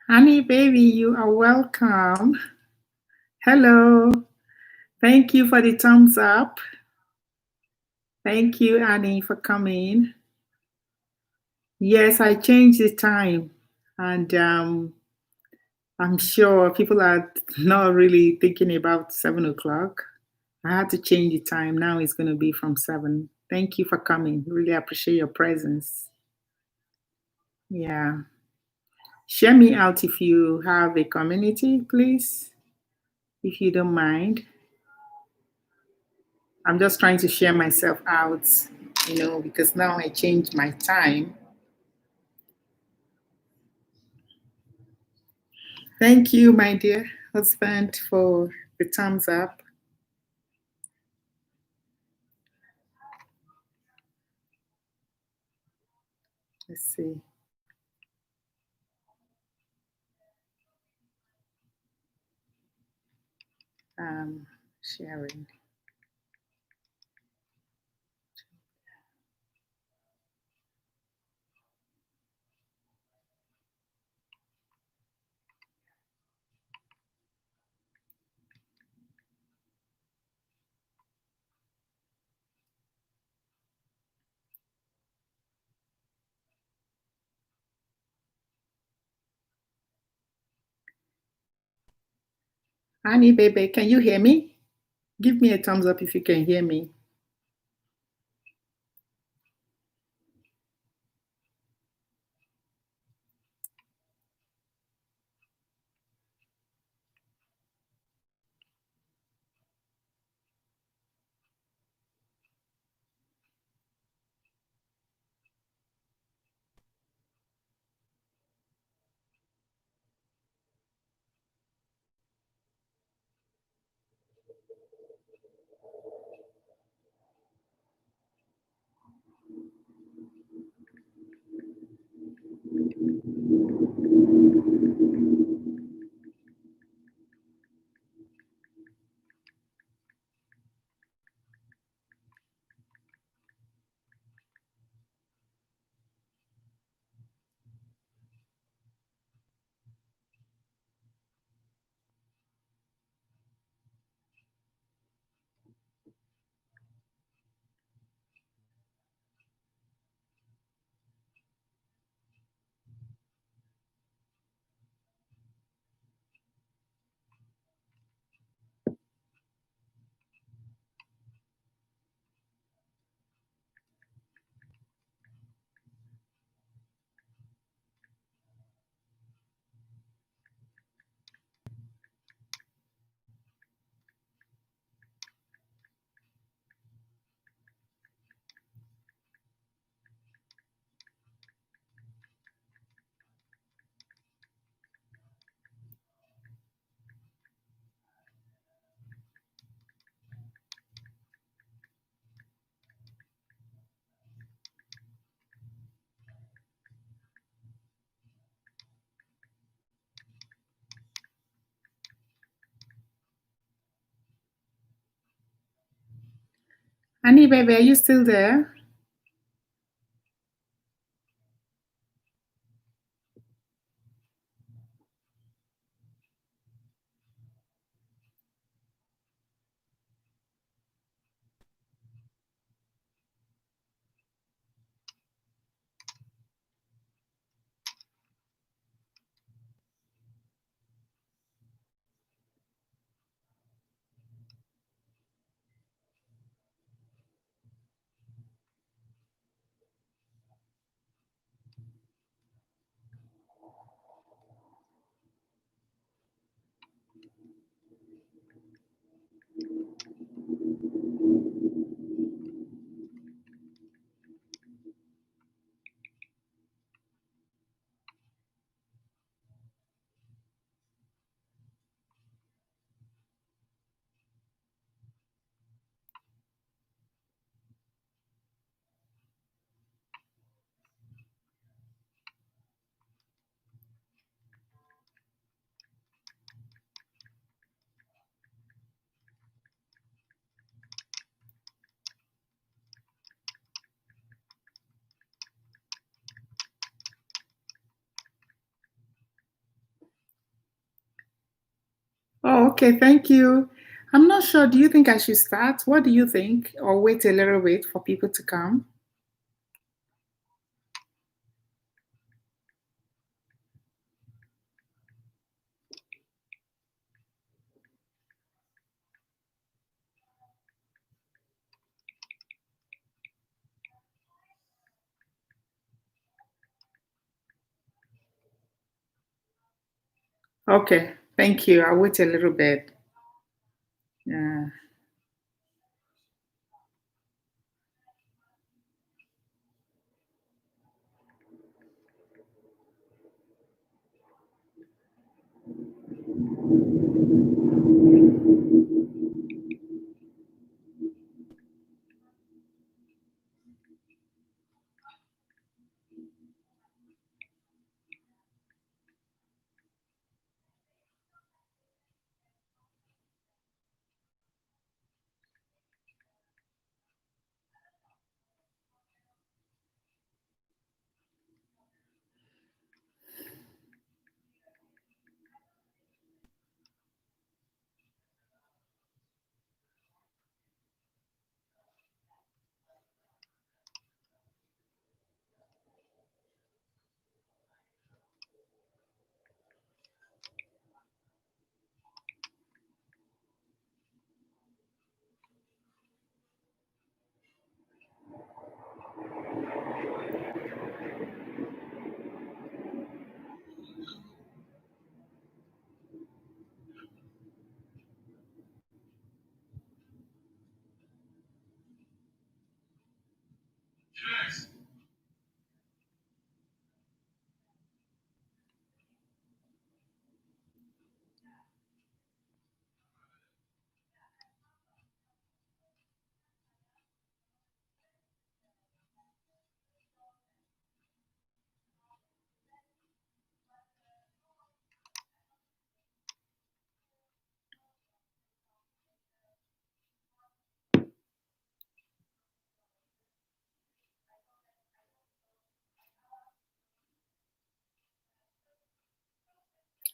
Honey, baby, you are welcome. Hello. Thank you for the thumbs up. Thank you, Annie, for coming. Yes, I changed the time, and I'm sure people are not really thinking about 7 o'clock. I had to change the time. Now it's going to be from 7. Thank you for coming. Really appreciate your presence. Yeah. Share me out if you have a community, please, if you don't mind. I'm just trying to share myself out, because now I changed my time. Thank you, my dear husband, for the thumbs up. Let's see. Sharing. Honey, baby, can you hear me? Give me a thumbs up if you can hear me. Honey, baby, are you still there? Okay, thank you. I'm not sure. Do you think I should start? What do you think? Or wait a little bit for people to come? Okay, thank you. I'll wait a little bit. Yeah.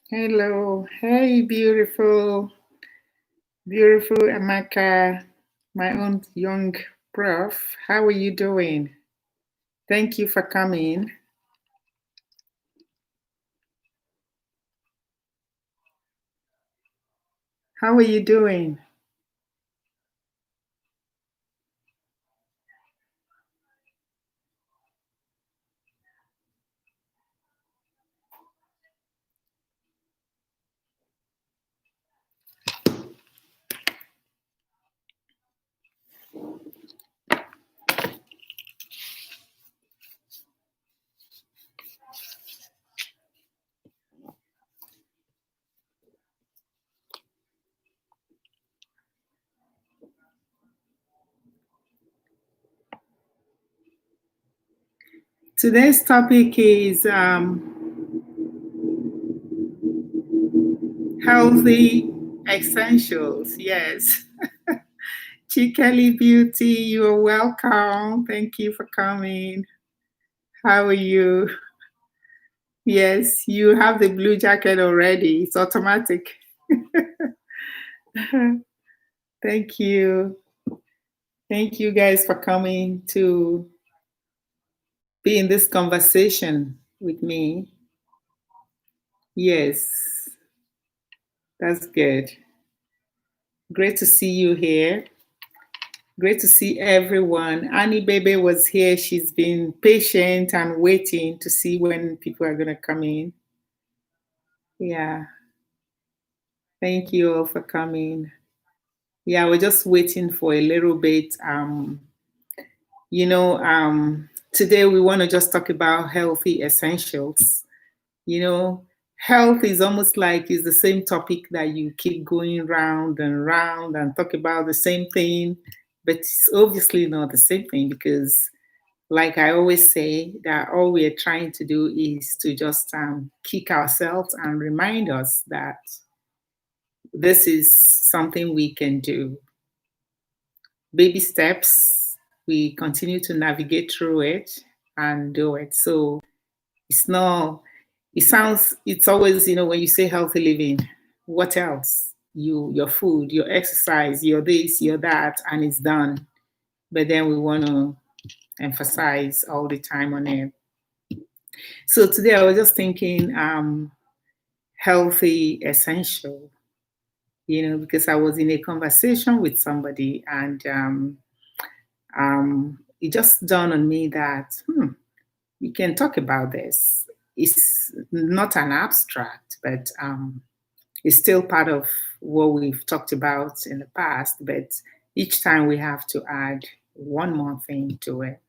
Hello. Hey, beautiful, beautiful Amaka, my own young prof. How are you doing? Thank you for coming. How are you doing? Today's topic is healthy essentials. Yes. Chikeli Beauty, you're welcome. Thank you for coming. How are you? Yes, you have the blue jacket already. It's automatic. Thank you. Thank you guys for coming to be in this conversation with me. Yes, that's good. Great to see you here. Great to see everyone. Annie Bebe was here. She's been patient and waiting to see when people are going to come in. Yeah, thank you all for coming. Yeah, we're just waiting for a little bit. You know, today we want to just talk about healthy essentials. You know, health is almost like it's the same topic that you keep going round and round and talk about the same thing, but it's obviously not the same thing because, like I always say, that all we're trying to do is to just kick ourselves and remind us that this is something we can do. Baby steps, we continue to navigate through it and do it. So it's not, it sounds, it's always, when you say healthy living, what else? your food, your exercise, your this, your that, and it's done. But then we want to emphasize all the time on it. So today I was just thinking healthy essential, because I was in a conversation with somebody, and it just dawned on me that we can talk about this. It's not an abstract, but it's still part of what we've talked about in the past. But each time we have to add one more thing to it.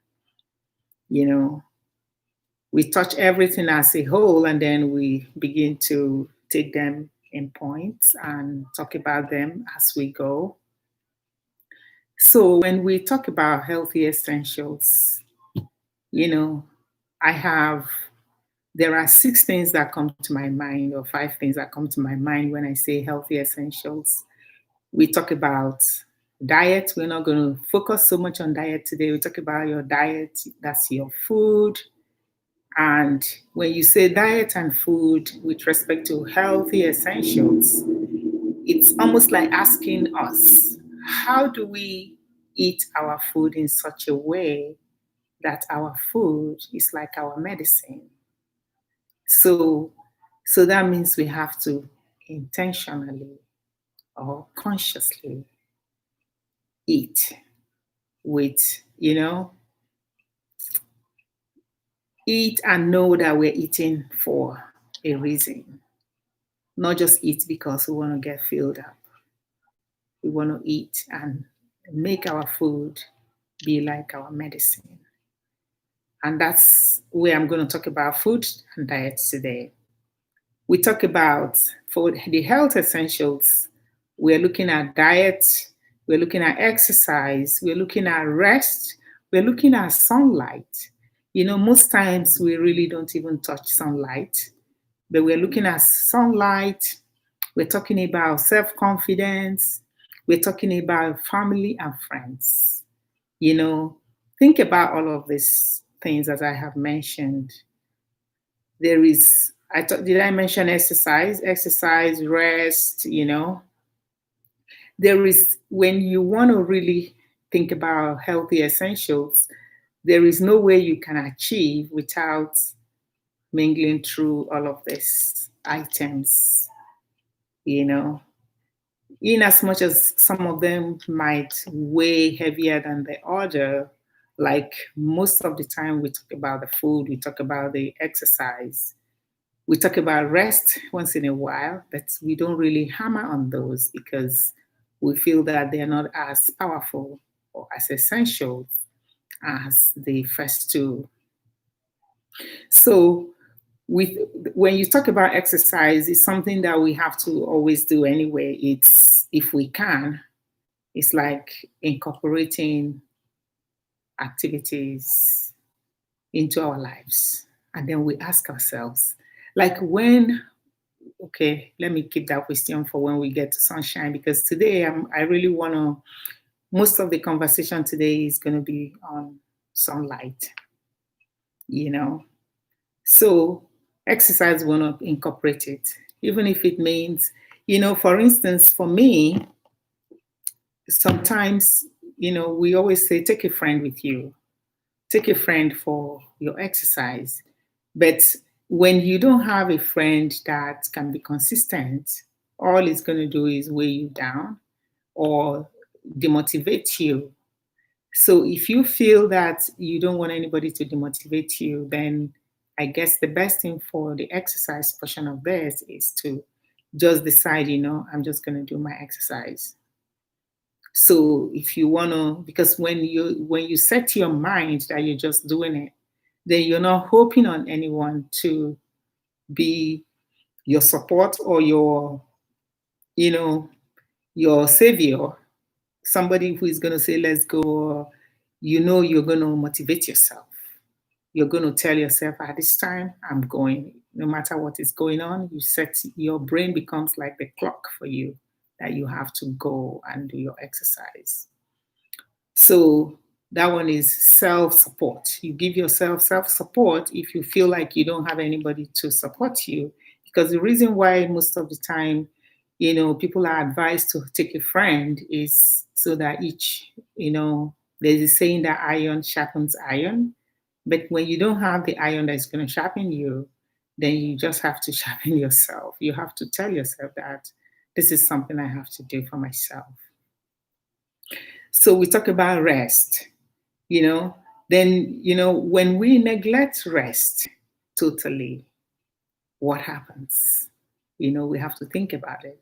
We touch everything as a whole, and then we begin to take them in points and talk about them as we go. So when we talk about healthy essentials, there are 6 things that come to my mind, or 5 things that come to my mind when I say healthy essentials. We talk about diet. We're not going to focus so much on diet today. We talk about your diet, that's your food. And when you say diet and food with respect to healthy essentials, it's almost like asking us, how do we eat our food in such a way that our food is like our medicine? So that means we have to intentionally or consciously eat with, eat and know that we're eating for a reason. Not just eat because we want to get filled up. We want to eat and make our food be like our medicine. And that's where I'm going to talk about food and diet today. We talk about, for the health essentials, we're looking at diet, we're looking at exercise, we're looking at rest, we're looking at sunlight. Most times we really don't even touch sunlight, but we're looking at sunlight, we're talking about self-confidence, we're talking about family and friends. Think about all of these things as I have mentioned. There is, did I mention exercise? Exercise, rest, There is, when you want to really think about healthy essentials, there is no way you can achieve without mingling through all of these items, in as much as some of them might weigh heavier than the other. Like most of the time we talk about the food, we talk about the exercise, we talk about rest once in a while, but we don't really hammer on those because we feel that they're not as powerful or as essential as the first two. So when you talk about exercise, it's something that we have to always do anyway. It's, if we can, it's like incorporating activities into our lives. And then we ask ourselves, like okay, let me keep that question for when we get to sunshine, because today I really want to, most of the conversation today is going to be on sunlight, So exercise will not incorporate it, even if it means, for instance, for me, sometimes, we always say, take a friend with you, take a friend for your exercise. But when you don't have a friend that can be consistent, all it's going to do is weigh you down or demotivate you. So if you feel that you don't want anybody to demotivate you, then I guess the best thing for the exercise portion of this is to just decide, I'm just going to do my exercise. So if you want to, because when you set your mind that you're just doing it, then you're not hoping on anyone to be your support or your savior, somebody who is going to say, let's go. You're going to motivate yourself. You're going to tell yourself, at this time, I'm going. No matter what is going on, your brain becomes like the clock for you, that you have to go and do your exercise. So that one is self-support. You give yourself self-support if you feel like you don't have anybody to support you. Because the reason why most of the time People are advised to take a friend is so that there's a saying that iron sharpens iron. But when you don't have the iron that's going to sharpen you, then you just have to sharpen yourself. You have to tell yourself that this is something I have to do for myself. So we talk about rest, you know, then, when we neglect rest totally, what happens? We have to think about it.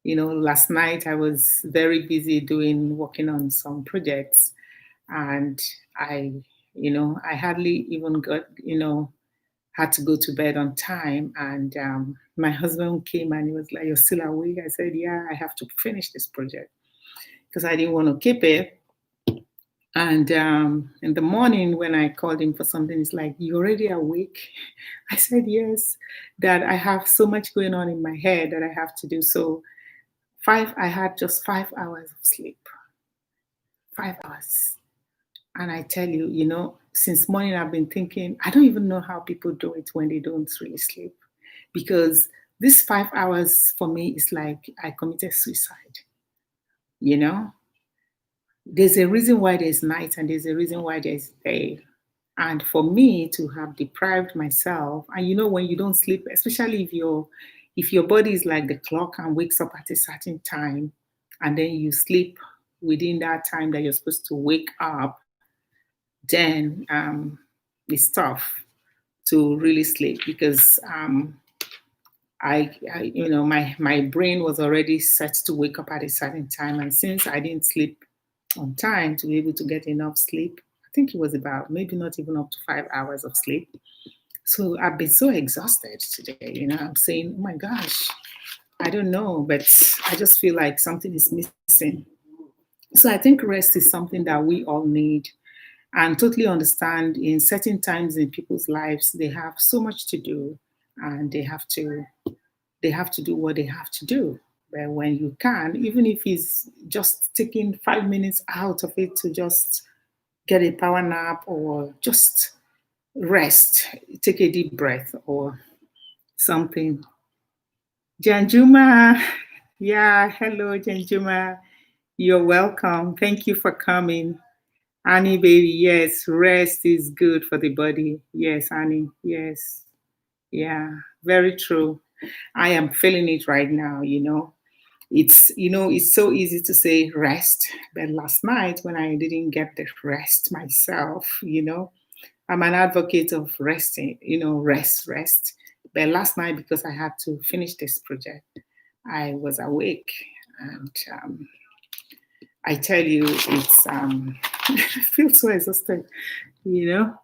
Last night I was very busy working on some projects, and I hardly even had to go to bed on time. And my husband came and he was like, "You're still awake?" I said, "Yeah, I have to finish this project," because I didn't want to keep it. And in the morning, when I called him for something, he's like, "You already awake?" I said, "Yes, that I have so much going on in my head that I have to do." So I had just 5 hours of sleep. 5 hours. And I tell you, since morning I've been thinking, I don't even know how people do it when they don't really sleep. Because this 5 hours for me is like I committed suicide. You know, there's a reason why there's night and there's a reason why there's day. And for me to have deprived myself, and when you don't sleep, especially if your body is like the clock and wakes up at a certain time, and then you sleep within that time that you're supposed to wake up, then it's tough to really sleep because my brain was already set to wake up at a certain time, and since I didn't sleep on time to be able to get enough sleep, I think it was about maybe not even up to 5 hours of sleep. So I've been so exhausted today. I'm saying, oh my gosh, I don't know, but I just feel like something is missing. So I think rest is something that we all need, and totally understand in certain times in people's lives they have so much to do, and they have to do what they have to do. But when you can, even if it's just taking 5 minutes out of it to just get a power nap or just rest, take a deep breath or something. Janjuma, yeah, hello Janjuma, you're welcome. Thank you for coming. Annie, baby, yes, rest is good for the body. Yes, Annie, yes. Yeah, very true. I am feeling it right now. It's so easy to say rest, but last night when I didn't get the rest myself, I'm an advocate of resting, rest. But last night, because I had to finish this project, I was awake, and I tell you, it's I feel so exhausted. You know,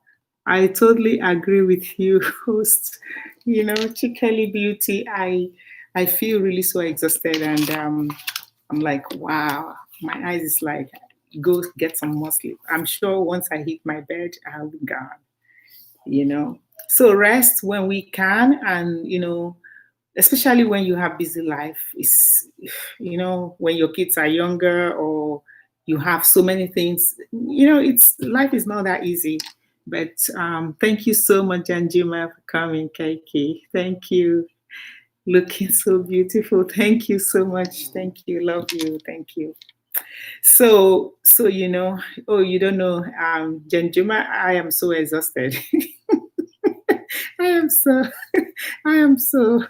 I totally agree with you, host. Chikeli Beauty. I feel really so exhausted, and I'm like, wow, my eyes is like, go get some more sleep. I'm sure once I hit my bed, I'll be gone. You know, so rest when we can, and especially when you have busy life, is when your kids are younger or you have so many things, it's life is not that easy. But thank you so much, Anjima, for coming, Keiki. Thank you. Looking so beautiful. Thank you so much. Thank you. Love you. Thank you. So oh, you don't know, Janjuma, I am so exhausted. I am so I am so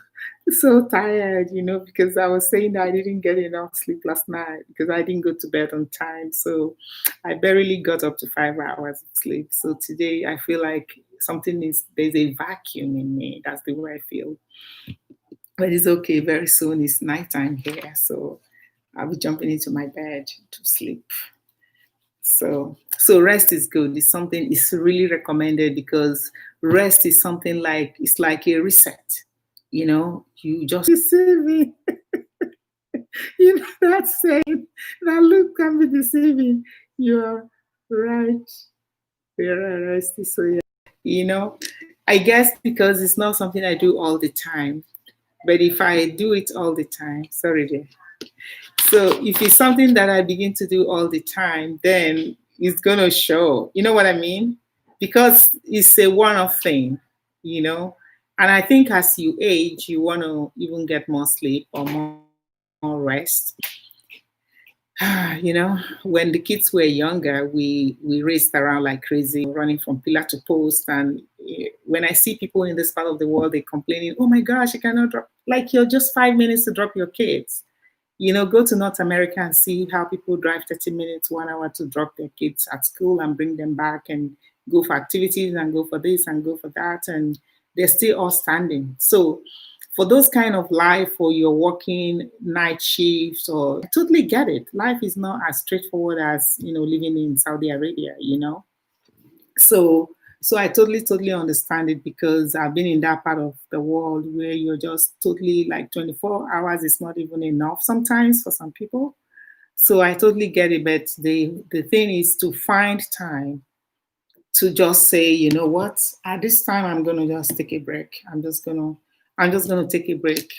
tired, because I was saying that I didn't get enough sleep last night because I didn't go to bed on time. So I barely got up to 5 hours of sleep. So today I feel like there's a vacuum in me. That's the way I feel. But it's okay. Very soon it's nighttime here. So I'll be jumping into my bed to sleep. So rest is good. It's really recommended because rest is something like it's like a reset. You just deceiving. That saying that look can be deceiving. You're right. You're right. So yeah. I guess because it's not something I do all the time. But if I do it all the time, sorry dear. So if it's something that I begin to do all the time, then it's gonna show. You know what I mean? Because it's a one-off thing, you know. And I think as you age, you want to even get more sleep or more more rest. When the kids were younger, we raced around like crazy, running from pillar to post. And when I see people in this part of the world, they complaining, "Oh my gosh, I cannot drop." Like, you're just 5 minutes to drop your kids. Go to North America and see how people drive 30 minutes, 1 hour to drop their kids at school and bring them back and go for activities and go for this and go for that. And they're still all standing. So for those kind of life, or you're working night shifts, or I totally get it. Life is not as straightforward as, living in Saudi Arabia. So I totally understand it, because I've been in that part of the world where you're just totally like 24 hours is not even enough sometimes for some people. So I totally get it. But the thing is to find time to just say, you know what, at this time I'm gonna just take a break. I'm just gonna take a break,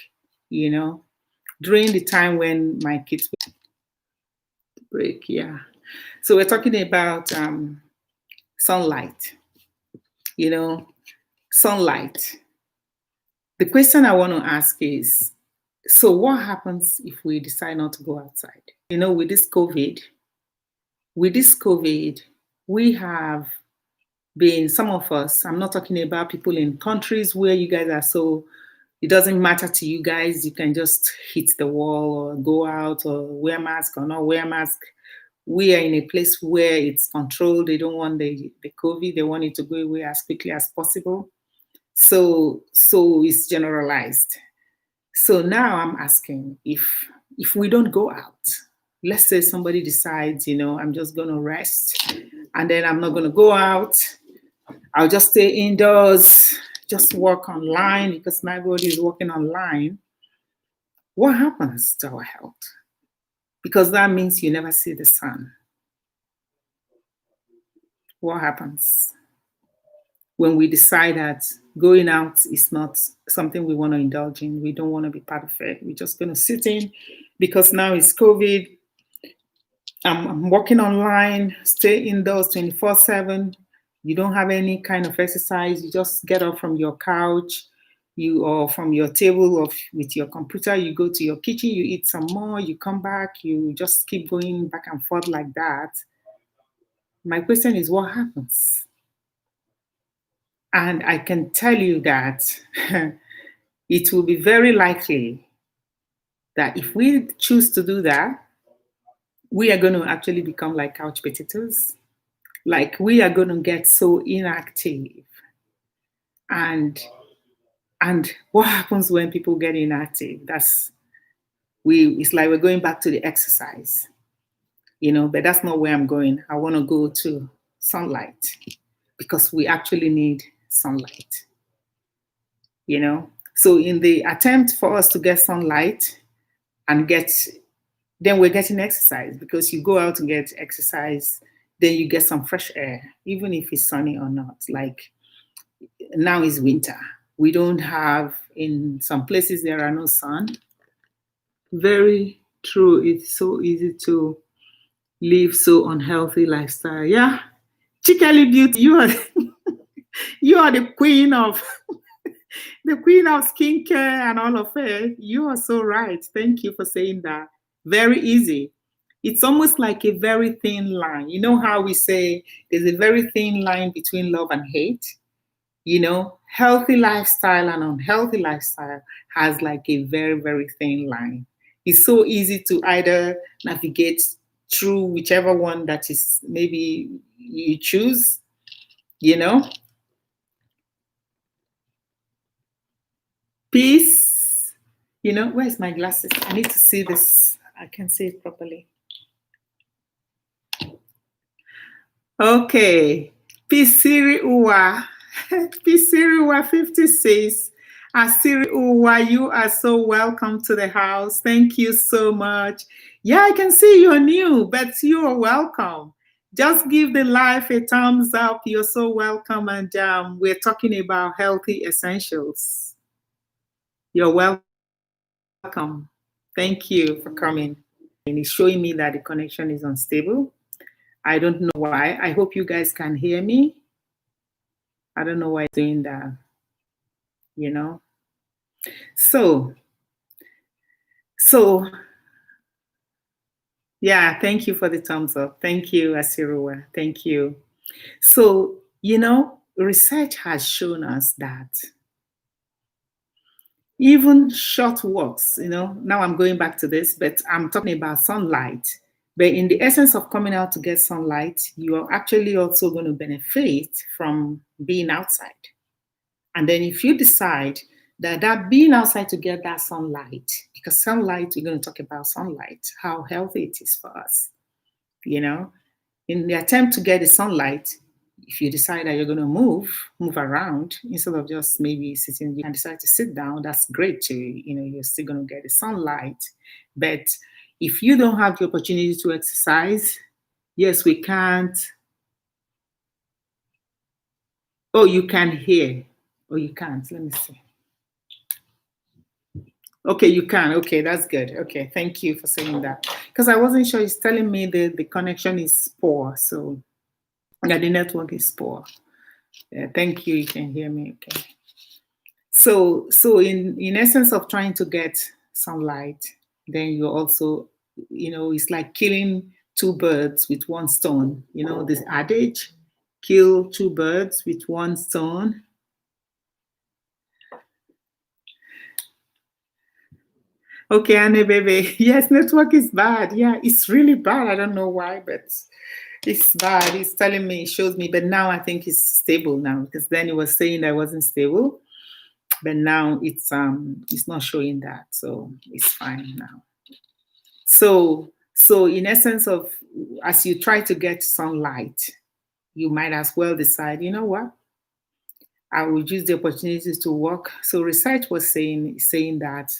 during the time when my kids will break. Yeah. So we're talking about sunlight. You know, sunlight. The question I want to ask is, so what happens if we decide not to go outside? With this COVID, we have been, some of us, I'm not talking about people in countries where you guys are so, it doesn't matter to you guys, you can just hit the wall or go out or wear mask or not wear mask. We are in a place where it's controlled. They don't want the COVID, they want it to go away as quickly as possible. So it's generalized. So now I'm asking, if we don't go out, let's say somebody decides, I'm just going to rest, and then I'm not going to go out. I'll just stay indoors, just work online because my body is working online. What happens to our health? Because that means you never see the sun. What happens when we decide that going out is not something we want to indulge in? We don't want to be part of it. We're just going to sit in because now it's COVID. I'm working online, stay indoors 24/7. You don't have any kind of exercise. You just get up from your couch, or from your table with your computer. You go to your kitchen, you eat some more, you come back, you just keep going back and forth like that. My question is, what happens? And I can tell you that it will be very likely that if we choose to do that, we are going to actually become like couch potatoes. Like, we are going to get so inactive. And what happens when people get inactive? It's like we're going back to the exercise, but that's not where I'm going. I want to go to sunlight, because we actually need sunlight, So in the attempt for us to get sunlight and then we're getting exercise, because you go out and get exercise, then you get some fresh air, even if it's sunny or not. Like, now is winter. We don't have, in some places there are no sun. Very true. It's so easy to live so unhealthy lifestyle. Yeah. Chikeli Beauty, you are the queen of the queen of skincare and all of it. You are so right. Thank you for saying that. Very easy. It's almost like a very thin line. You know how we say there's a very thin line between love and hate? Healthy lifestyle and unhealthy lifestyle has like a very, very thin line. It's so easy to either navigate through whichever one that is maybe you choose, Peace. Where's my glasses? I need to see this. I can see it properly. Okay. Pisiri Uwa. Pisiri Uwa 56. Asiri Uwa, you are so welcome to the house. Thank you so much. Yeah, I can see you're new, but you are welcome. Just give the life a thumbs up. You're so welcome. And we're talking about healthy essentials. You're welcome. Thank you for coming. And it's showing me that the connection is unstable. I don't know why. I hope you guys can hear me. I don't know why it's doing that, So Yeah, thank you for the thumbs up. Thank you, Asirua. Thank you. So, research has shown us that even short walks, now I'm going back to this, but I'm talking about sunlight. But in the essence of coming out to get sunlight, you are actually also going to benefit from being outside. And then if you decide that being outside to get that sunlight, because sunlight, we're going to talk about sunlight, how healthy it is for us, you know, in the attempt to get the sunlight, if you decide that you're going to move around instead of just maybe sitting, you can decide to sit down. That's great too. You're still going to get the sunlight. But if you don't have the opportunity to exercise, yes, we can't. Oh, you can hear. Oh, you can't. Let me see. Okay, you can. Okay, that's good. Okay, thank you for saying that. Because I wasn't sure. It's telling me the connection is poor. So, yeah, the network is poor. Thank you. You can hear me. Okay. So in essence of trying to get sunlight, then you also, it's like killing two birds with one stone. This adage, kill two birds with one stone. Okay, Anne, baby. Yes, network is bad. Yeah, it's really bad. I don't know why, but it's bad. It's telling me, it shows me, but now I think it's stable now because then it was saying that it wasn't stable, but now it's not showing that, so it's fine now. So in essence of as you try to get sunlight, you might as well decide, you know what? I will use the opportunities to walk. So research was saying that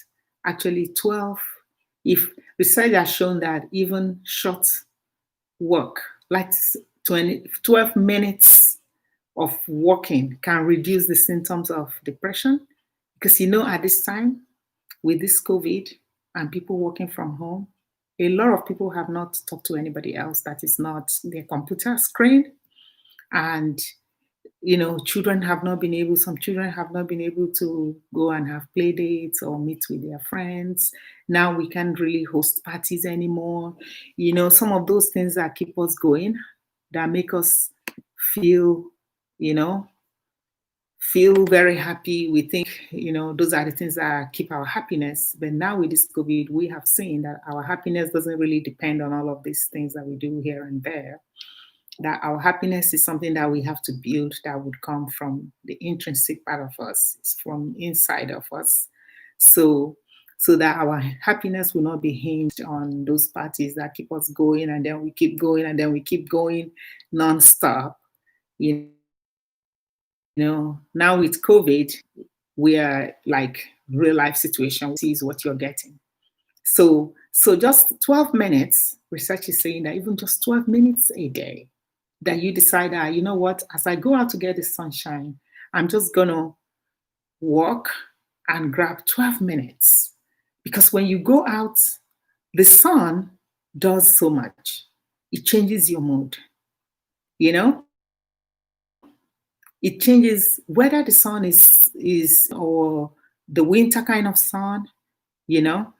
actually 12, if research has shown that even short walk, like 12 minutes of walking can reduce the symptoms of depression. Because at this time, with this COVID and people working from home, a lot of people have not talked to anybody else that is not their computer screen. And some children have not been able to go and have play dates or meet with their friends. Now we can't really host parties anymore. Some of those things that keep us going, that make us feel, feel very happy. We think, those are the things that keep our happiness. But now with this COVID, we have seen that our happiness doesn't really depend on all of these things that we do here and there. That our happiness is something that we have to build, that would come from the intrinsic part of us. It's from inside of us. So that our happiness will not be hinged on those parties that keep us going, and then we keep going, and then we keep going nonstop. Now with COVID, we are like real life situation. See is what you're getting. So just 12 minutes, research is saying that even just 12 minutes a day, that you decide that, you know what, as I go out to get the sunshine, I'm just gonna walk and grab 12 minutes. Because when you go out, the sun does so much. It changes your mood. It changes whether the sun is or the winter kind of sun, you know,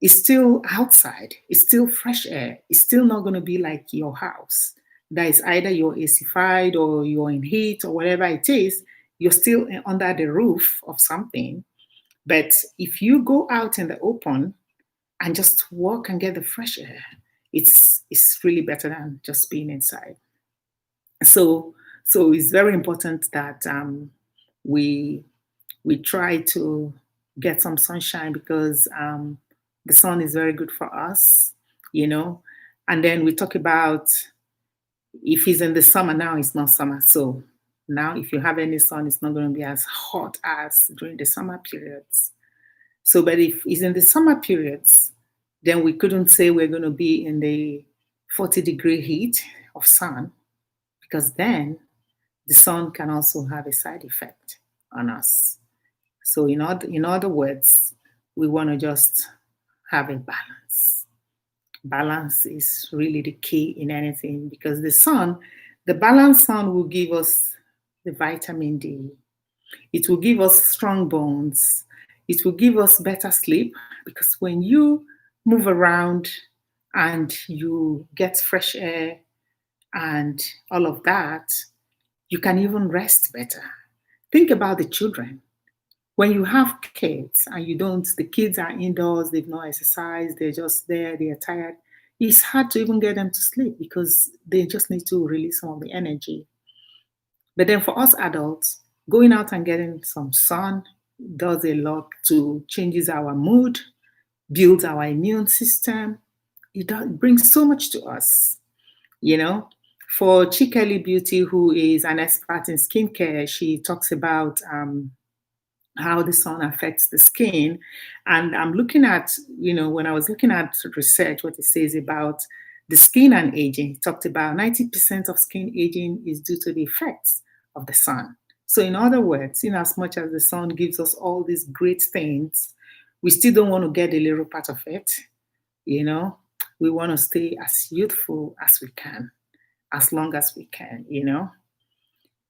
it's still outside. It's still fresh air. It's still not going to be like your house. That is either you're acidified or you're in heat or whatever it is. You're still under the roof of something. But if you go out in the open and just walk and get the fresh air, it's really better than just being inside. So it's very important that we try to get some sunshine because the sun is very good for us, you know. And then we talk about if it's in the summer now, it's not summer. So now, if you have any sun, it's not going to be as hot as during the summer periods. So, but if it's in the summer periods, then we couldn't say we're going to be in the 40-degree heat of sun because then the sun can also have a side effect on us. So, in other words, we want to just have a balance. Balance is really the key in anything because the balanced sun will give us the vitamin D. It will give us strong bones. It will give us better sleep because when you move around and you get fresh air and all of that, you can even rest better. Think about the children. When you have kids and the kids are indoors, they've not exercised, they're just there, they're tired. It's hard to even get them to sleep because they just need to release some of the energy. But then for us adults, going out and getting some sun does a lot to changes our mood, builds our immune system. It brings so much to us, you know. For Chikeli Beauty, who is an expert in skincare, she talks about how the sun affects the skin. And I'm looking at, when I was looking at research, what it says about the skin and aging, it talked about 90% of skin aging is due to the effects of the sun. So, in other words, in as much as the sun gives us all these great things, we still don't want to get a little part of it. We want to stay as youthful as we can, as long as we can.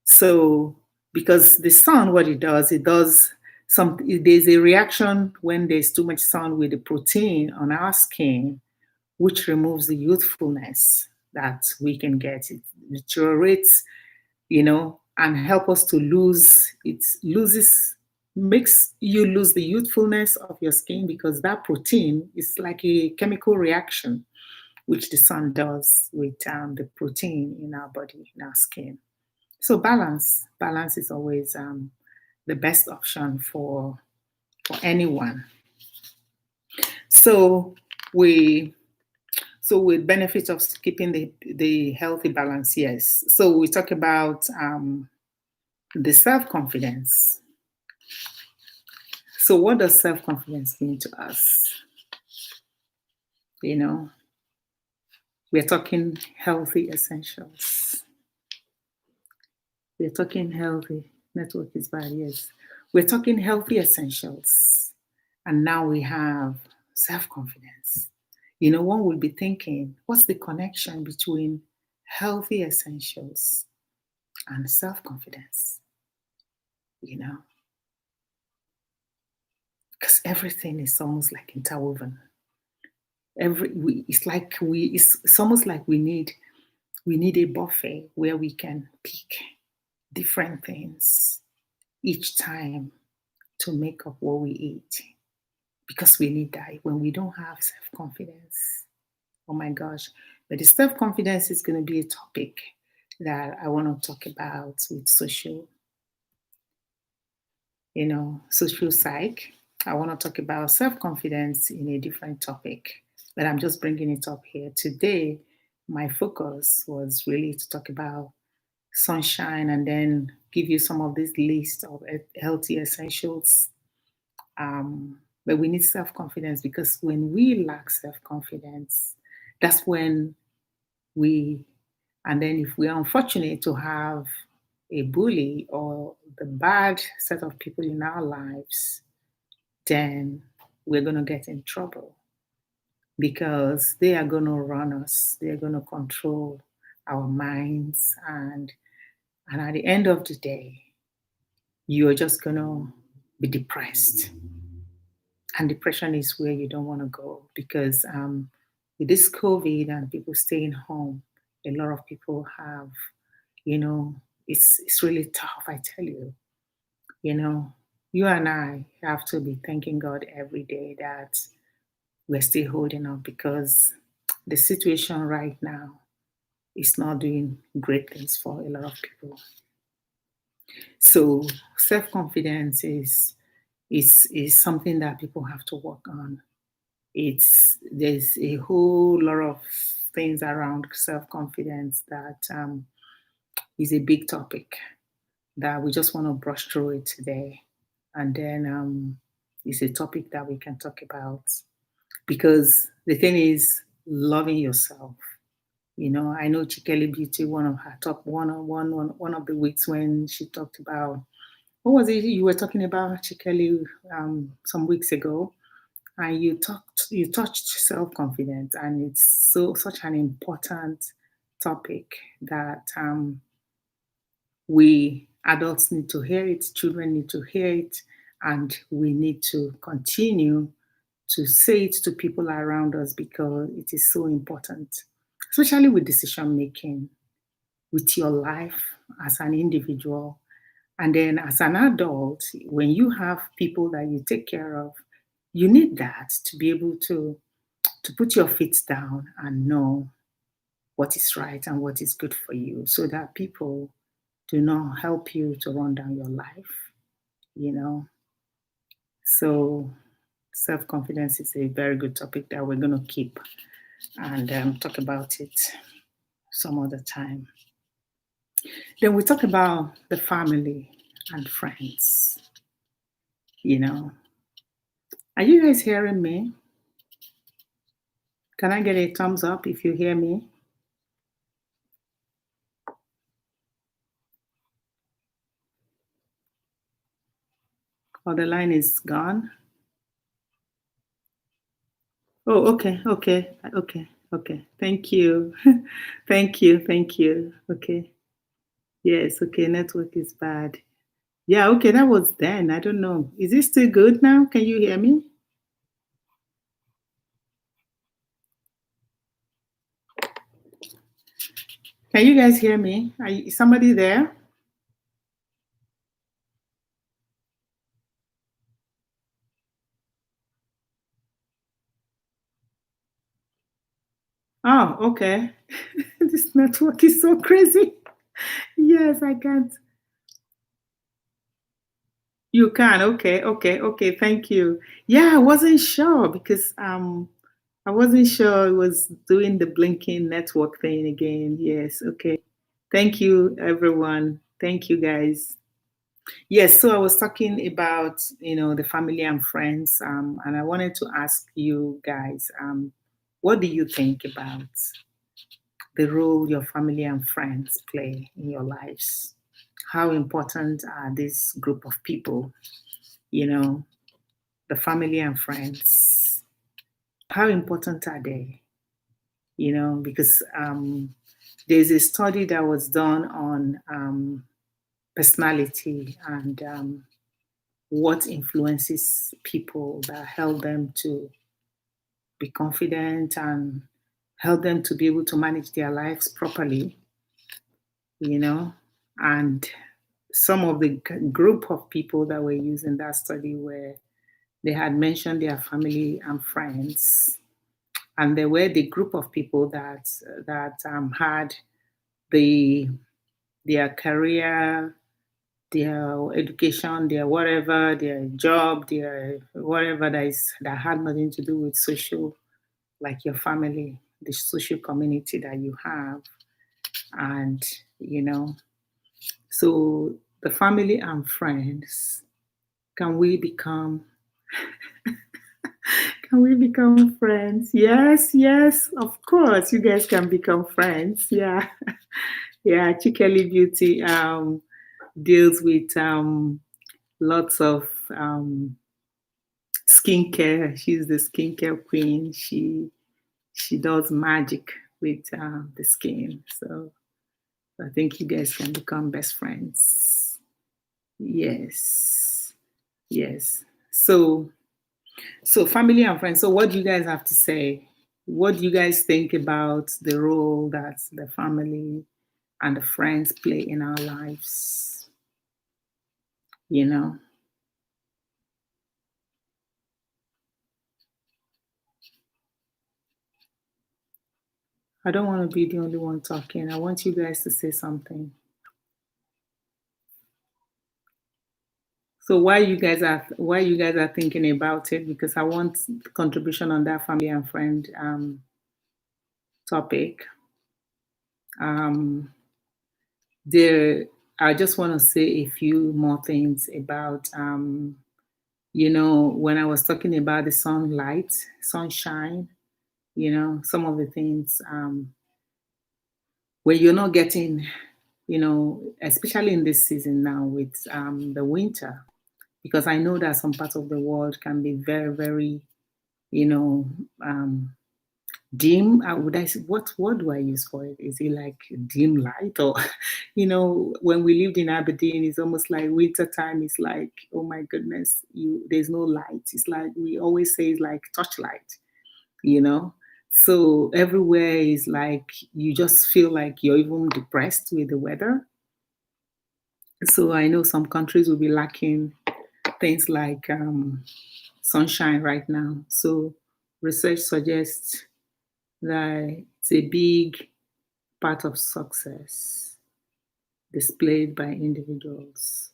So, because the sun, what it does there's a reaction when there's too much sun with the protein on our skin, which removes the youthfulness that we can get. It deteriorates, and help us to makes you lose the youthfulness of your skin, because that protein is like a chemical reaction, which the sun does with the protein in our body, in our skin. So balance is always the best option for anyone. So with benefits of keeping the healthy balance, yes. So we talk about the self-confidence. So what does self-confidence mean to us? We're talking healthy essentials. We're talking healthy. Network is bad, yes. We're talking healthy essentials. And now we have self-confidence. One will be thinking, what's the connection between healthy essentials and self-confidence? Because everything is almost like interwoven. It's almost like we need a buffet where we can pick different things each time to make up what we eat, because we need that when we don't have self-confidence. Oh my gosh. But the self-confidence is going to be a topic that I want to talk about with social psych. I want to talk about self-confidence in a different topic, but I'm just bringing it up here today. My focus was really to talk about sunshine and then give you some of this list of healthy essentials. But we need self-confidence, because when we lack self-confidence, that's when and then if we are unfortunate to have a bully or the bad set of people in our lives, then we're going to get in trouble, because they are going to run us. They're going to control our minds. And at the end of the day, you're just going to be depressed. And depression is where you don't want to go, because with this COVID and people staying home, a lot of people have, it's really tough, I tell you. You and I have to be thanking God every day that we're still holding on, because the situation right now is not doing great things for a lot of people. So self-confidence is something that people have to work on. There's a whole lot of things around self-confidence that is a big topic that we just want to brush through it today. And then it's a topic that we can talk about, because the thing is loving yourself. I know Chikeli Beauty, one of her top one of the weeks when she talked about, what was it you were talking about, Chikeli, some weeks ago, and you touched self-confidence, and it's such an important topic that we adults need to hear it, children need to hear it, and we need to continue to say it to people around us because it is so important, especially with decision making, with your life as an individual. And then as an adult, when you have people that you take care of, you need that to be able to put your feet down and know what is right and what is good for you so that people do not help you to run down your life, you know. So self-confidence is a very good topic that we're going to keep and talk about it some other time. Then we talk about the family and friends, you know. Are you guys hearing me? Can I get a thumbs up if you hear me? Or the line is gone? Oh, okay. Thank you. Thank you. Okay. Yes, okay, network is bad. Yeah, okay, that was then. I don't know. Is it still good now? Can you hear me? Can you guys hear me? Is somebody there? Oh, okay. This network is so crazy. Yes, I can't. You can. Okay. Thank you. Yeah, I wasn't sure because I wasn't sure it was doing the blinking network thing again. Yes, okay. Thank you, everyone. Thank you, guys. Yes, so I was talking about, the family and friends, and I wanted to ask you guys, what do you think about the role your family and friends play in your lives? How important are this group of people, you know, the family and friends? How important are they? Because there's a study that was done on personality and what influences people that help them to be confident and help them to be able to manage their lives properly, you know. And some of the group of people that were using that study were they had mentioned their family and friends, and there were the group of people that had the their career, their education, their whatever, their job, their whatever that had nothing to do with social, like your family, the social community that you have, and you know, so the family and friends, can we become can we become friends? Yes, of course, you guys can become friends. Yeah, yeah. Chikeli Beauty deals with lots of skincare. She's the skincare queen. She does magic with the skin. So I think you guys can become best friends. Yes, yes. So family and friends. So what do you guys have to say? What do you guys think about the role that the family and the friends play in our lives? You know, I don't want to be the only one talking. I want you guys to say something. So why you guys are thinking about it? Because I want contribution on that family and friend topic. Um, there, I just want to say a few more things about when I was talking about the sunlight, sunshine. Some of the things where you're not getting, especially in this season now with the winter, because I know that some parts of the world can be very, very, you know, um, Dim, would I say, what word do I use for it? Is it like dim light? Or when we lived in Aberdeen, it's almost like winter time. It's like, oh my goodness, there's no light. It's like we always say it's like torchlight, you know. So everywhere is like you just feel like you're even depressed with the weather. So I know some countries will be lacking things like sunshine right now. So research suggests that it's a big part of success displayed by individuals.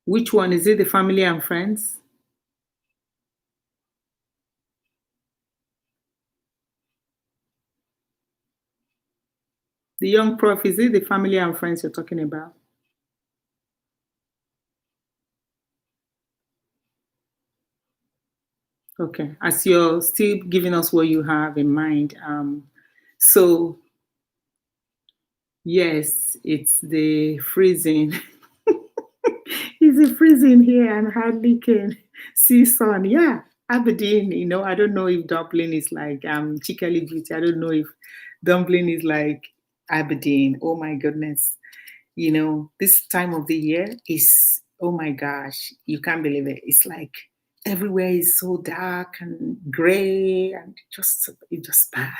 Which one is it? The family and friends? The young prof, is it the family and friends you're talking about? Okay, as you're still giving us what you have in mind. So yes, it's the freezing. It's a freezing here and hardly can see sun. Yeah, Aberdeen, I don't know if Dublin is like Chicali Beauty. I don't know if Dublin is like Aberdeen. Oh my goodness. This time of the year is, oh my gosh, you can't believe it. It's like everywhere is so dark and gray and it's just bad,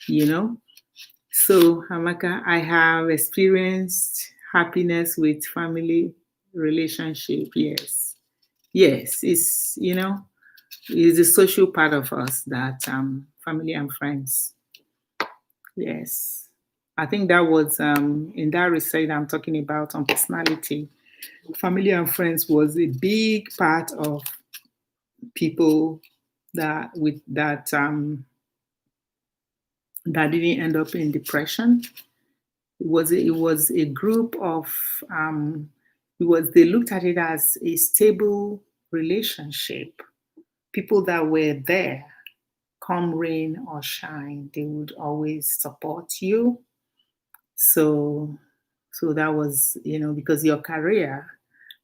you know? So, Hamaka, I have experienced happiness with family relationship. Yes. Yes. It's a social part of us that family and friends. Yes. I think that was in that research I'm talking about on personality. Family and friends was a big part of people that didn't end up in depression. It was a group of they looked at it as a stable relationship. People that were there, come rain or shine, they would always support you. So that was, because your career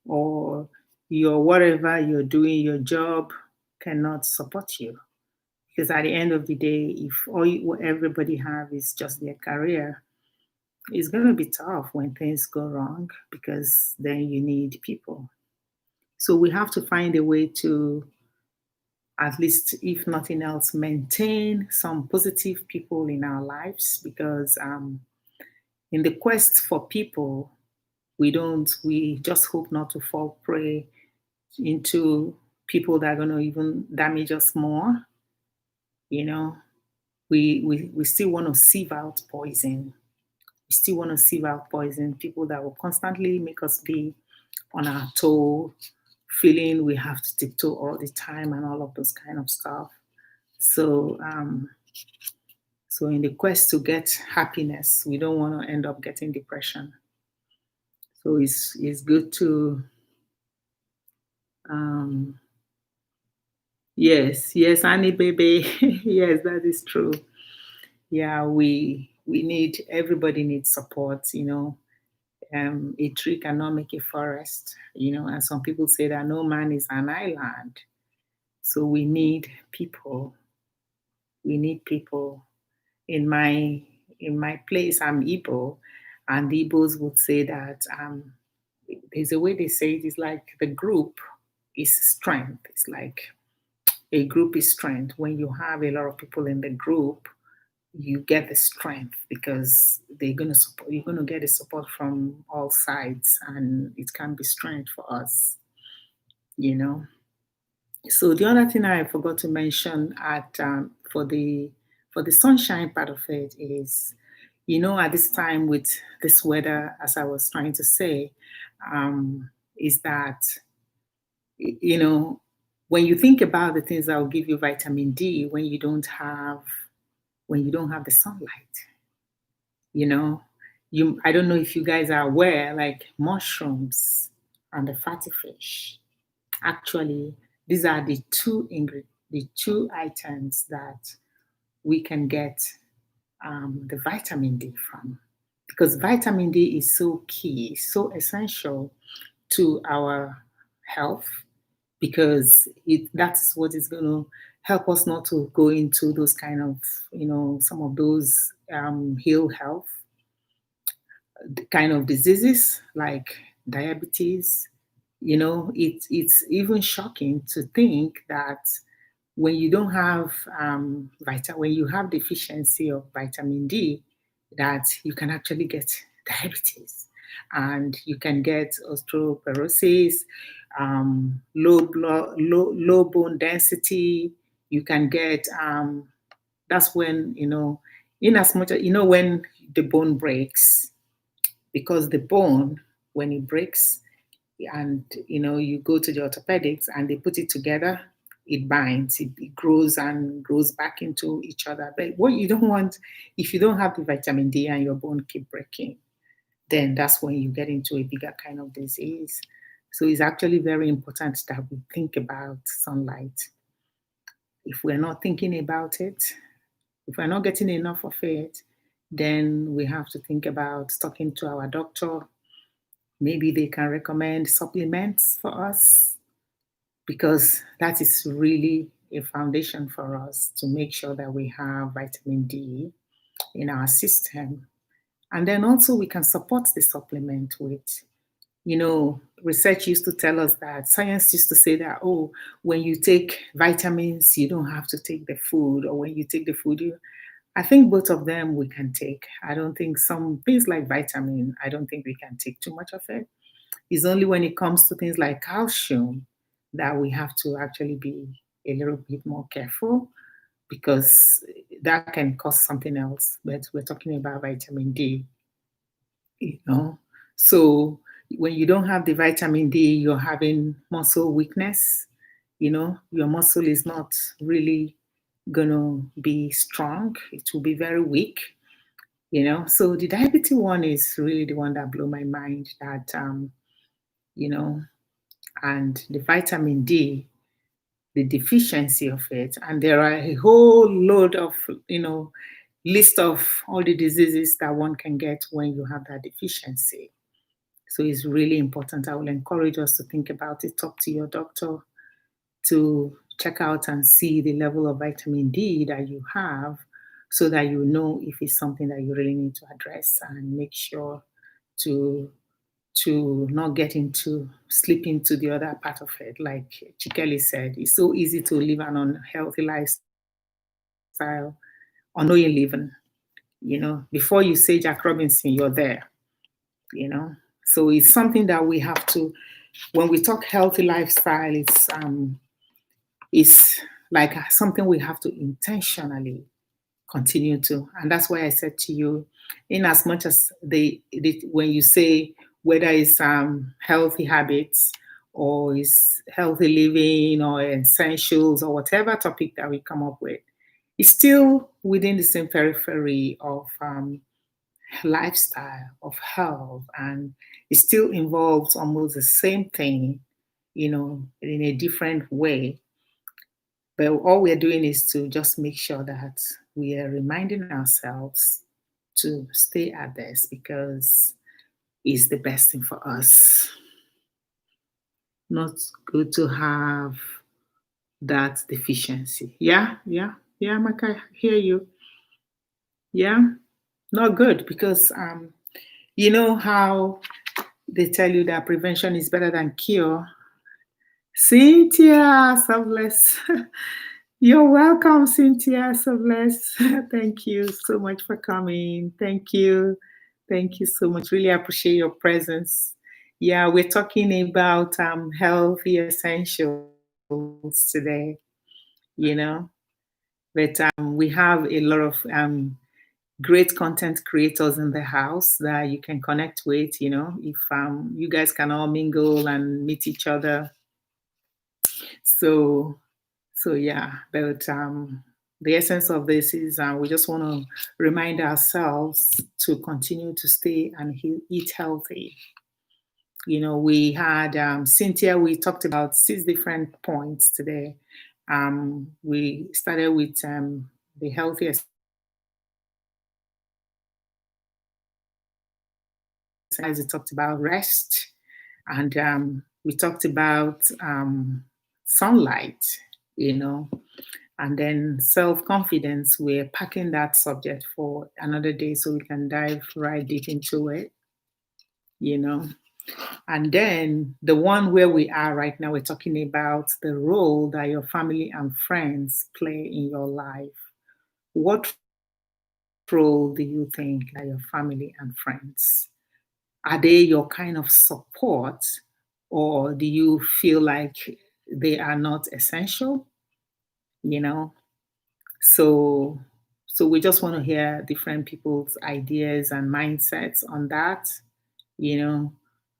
or your whatever you're doing, your job cannot support you. Because at the end of the day, if what everybody have is just their career, it's going to be tough when things go wrong because then you need people. So we have to find a way to, at least if nothing else, maintain some positive people in our lives because in the quest for people, we just hope not to fall prey into people that are going to even damage us more. You know, we still want to sieve out poison. We still want to sieve out poison, people that will constantly make us be on our toe, feeling we have to tiptoe all the time and all of those kind of stuff. So, so in the quest to get happiness, we don't want to end up getting depression. So it's good to um, yes, Annie baby, yes, that is true. Yeah, we need everybody needs support. A tree cannot make a forest. And some people say that no man is an island. So we need people. We need people. In my place, I'm Igbo, and the Igbos would say that there's a way they say it is like the group is strength. It's like a group is strength. When you have a lot of people in the group, you get the strength because they're going to support. You're going to get the support from all sides, and it can be strength for us. You know. So the other thing I forgot to mention at for the sunshine part of it is, at this time with this weather, as I was trying to say, is that you know when you think about the things that will give you vitamin D when you don't have the sunlight, you know, I don't know if you guys are aware, like mushrooms and the fatty fish. Actually, these are the two items that we can get the vitamin D from. Because vitamin D is so key, so essential to our health, because that's what is going to help us not to go into those kind of, some of those ill health kind of diseases like diabetes. It's even shocking to think that when you don't have when you have deficiency of vitamin D, that you can actually get diabetes, and you can get osteoporosis, low bone density. You can get that's when, in as much as, when the bone breaks, because the bone, when it breaks, and you go to the orthopedics and they put it together, it binds, it grows and grows back into each other. But what you don't want, if you don't have the vitamin D and your bone keep breaking, then that's when you get into a bigger kind of disease. So it's actually very important that we think about sunlight. If we're not thinking about it, if we're not getting enough of it, then we have to think about talking to our doctor. Maybe they can recommend supplements for us, because that is really a foundation for us to make sure that we have vitamin D in our system. And then also we can support the supplement with, research used to tell us that, science used to say that, oh, when you take vitamins, you don't have to take the food, or when you take the food, I think both of them we can take. I don't think some things like vitamin, I don't think we can take too much of it. It's only when it comes to things like calcium that we have to actually be a little bit more careful, because that can cause something else. But we're talking about vitamin D, you know. So when you don't have the vitamin D, you're having muscle weakness. Your muscle is not really gonna be strong. It will be very weak. So the diabetes one is really the one that blew my mind. That you know, and the vitamin D, the deficiency of it, and there are a whole load of list of all the diseases that one can get when you have that deficiency. So it's really important. I will encourage us to think about it. Talk to your doctor to check out and see the level of vitamin D that you have, so that you know if it's something that you really need to address, and make sure to not get into slip into the other part of it. Like Chikeli said, it's so easy to live an unhealthy lifestyle unknowing living. Before you say Jack Robinson, you're there. So it's something that we have to, when we talk healthy lifestyle, it's like something we have to intentionally continue to. And that's why I said to you, in as much as when you say whether it's healthy habits, or is healthy living, or essentials, or whatever topic that we come up with, it's still within the same periphery of lifestyle, of health, and it still involves almost the same thing, in a different way. But all we're doing is to just make sure that we are reminding ourselves to stay at this, because it's the best thing for us. Not good to have that deficiency. Yeah, Mike, I hear you. Yeah, not good, because you know how they tell you that prevention is better than cure. Cynthia, so bless. You're welcome, Cynthia. So blessed. Thank you so much for coming. Thank you. Thank you so much. Really appreciate your presence. Yeah, we're talking about healthy essentials today, you know. But we have a lot of great content creators in the house that you can connect with, if you guys can all mingle and meet each other. So yeah, but the essence of this is we just want to remind ourselves to continue to stay and eat healthy. We had Cynthia, we talked about 6 different points today. We started with the healthiest. We talked about rest, and we talked about sunlight, And then self-confidence, we're packing that subject for another day so we can dive right deep into it, you know. And then the one where we are right now, we're talking about the role that your family and friends play in your life. What role do you think that your family and friends, are they your kind of support, or do you feel like they are not essential? You know, so we just want to hear different people's ideas and mindsets on that. You know,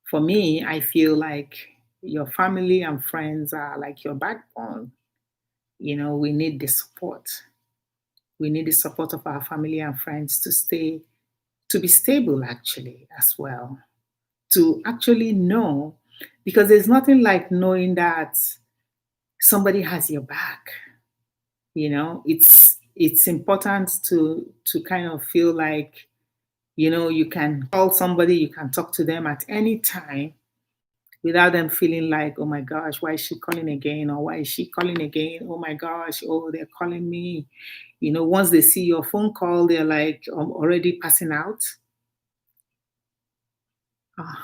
for me, I feel like your family and friends are like your backbone. You know, we need the support. We need the support of our family and friends to be stable, actually, as well. To actually know, because there's nothing like knowing that somebody has your back. You know, it's important to kind of feel like, you know, you can call somebody, you can talk to them at any time without them feeling like, oh my gosh, why is she calling again? Or why is she calling again? Oh my gosh, oh, they're calling me. You know, once they see your phone call, they're like, I'm already passing out. Oh,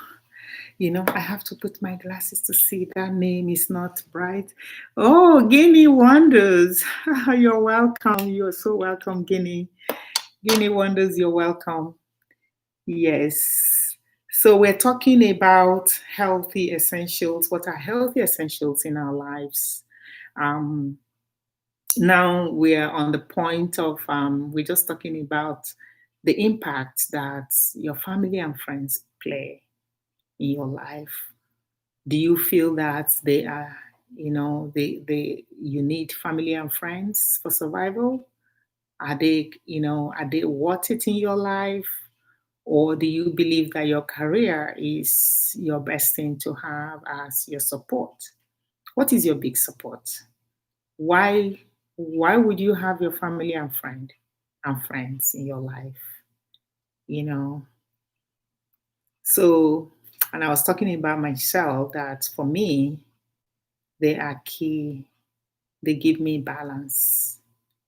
you know, I have to put my glasses to see that name is not bright. Oh, Guinea Wonders. You're welcome. You're so welcome, Guinea. Guinea Wonders, you're welcome. Yes. So we're talking about healthy essentials. What are healthy essentials in our lives? Um, Now we are on the point of, we're just talking about the impact that your family and friends play in your life. Do you feel that they are, you know, you need family and friends for survival? Are they, you know, are they worth it in your life? Or do you believe that your career is your best thing to have as your support? What is your big support? Why why would you have your family and friends in your life? You know, so, and I was talking about myself that for me, they are key. They give me balance,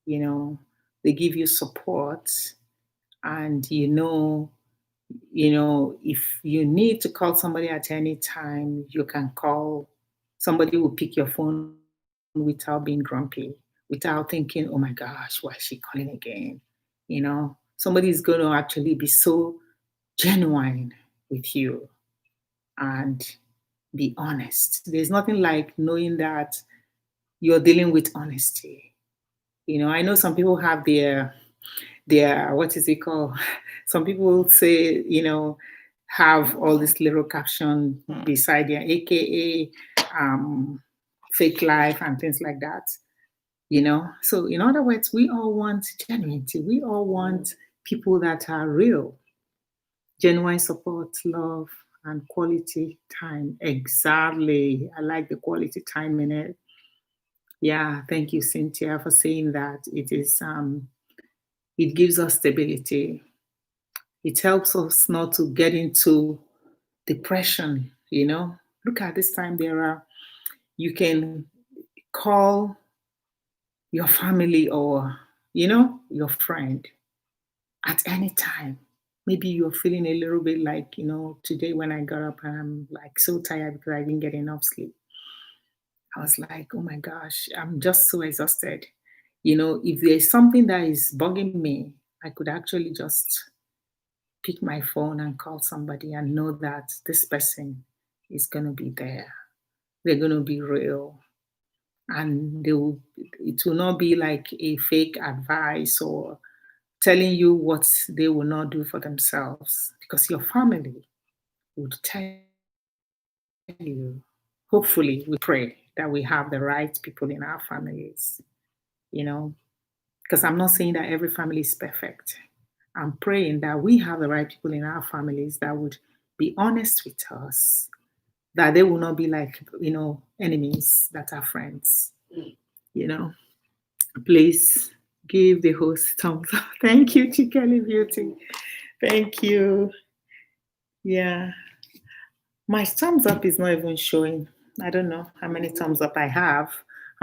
you know, they give you support, and if you need to call somebody at any time, you can call. Somebody will pick your phone without being grumpy, without thinking, oh my gosh, why is she calling again? You know, somebody is going to actually be so genuine with you and be honest. There's nothing like knowing that you're dealing with honesty. You know, I know some people have their what is it called? Some people say, you know, have all this little caption beside their AKA fake life and things like that. You know, so in other words, we all want genuinity. We all want people that are real, genuine support, love, and quality time. Exactly. I like the quality time in it. Yeah, thank you, Cynthia, for saying that. It gives us stability. It helps us not to get into depression, you know. Look at this time, you can call your family or, you know, your friend at any time. Maybe you're feeling a little bit like, you know, today when I got up and I'm like so tired because I didn't get enough sleep. I was like, oh my gosh, I'm just so exhausted. You know, if there's something that is bugging me, I could actually just pick my phone and call somebody and know that this person is going to be there. They're going to be real. And it will not be like a fake advice or telling you what they will not do for themselves, because your family would tell you. Hopefully, we pray that we have the right people in our families, you know, because I'm not saying that every family is perfect. I'm praying that we have the right people in our families that would be honest with us, that they will not be like, you know, enemies that are friends, you know. Please give the host thumbs up. Thank you, Chikeli Beauty. Thank you. Yeah. My thumbs up is not even showing. I don't know how many thumbs up I have.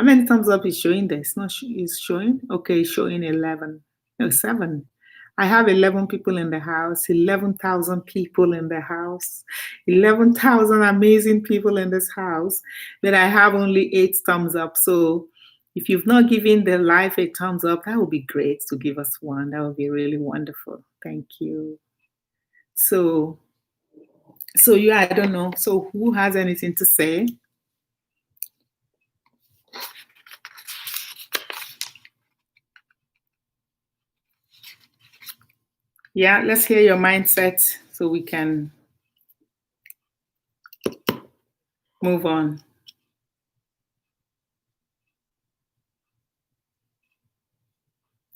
How many thumbs up is showing there? It's not it's showing? Okay, it's showing 11. No, 7. I have 11 people in the house, 11,000 people in the house, 11,000 amazing people in this house, but I have only 8 thumbs up. So if you've not given the live a thumbs up, that would be great to give us one. That would be really wonderful. Thank you. So, yeah, I don't know. So who has anything to say? Yeah, let's hear your mindset so we can move on.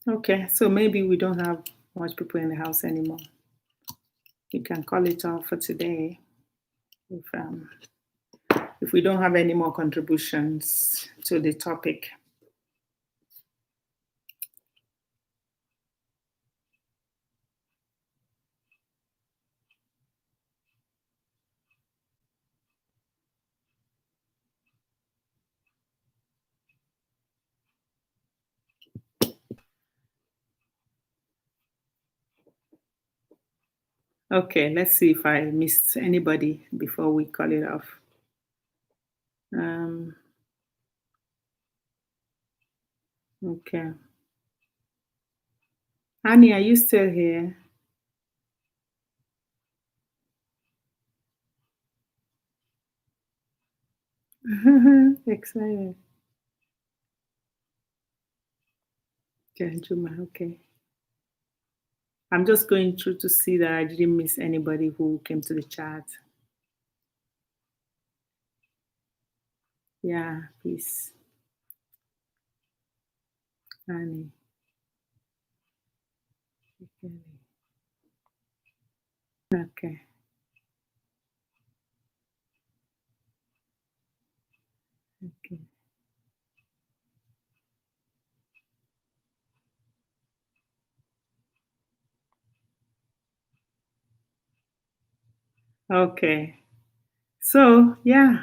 Okay, so maybe we don't have much people in the house anymore. We can call it off for today if we don't have any more contributions to the topic. Okay, let's see if I missed anybody before we call it off. Okay. Annie, are you still here? Excited. Okay. I'm just going through to see that I didn't miss anybody who came to the chat. Yeah, please. Annie. Okay. Okay. Okay. So, yeah.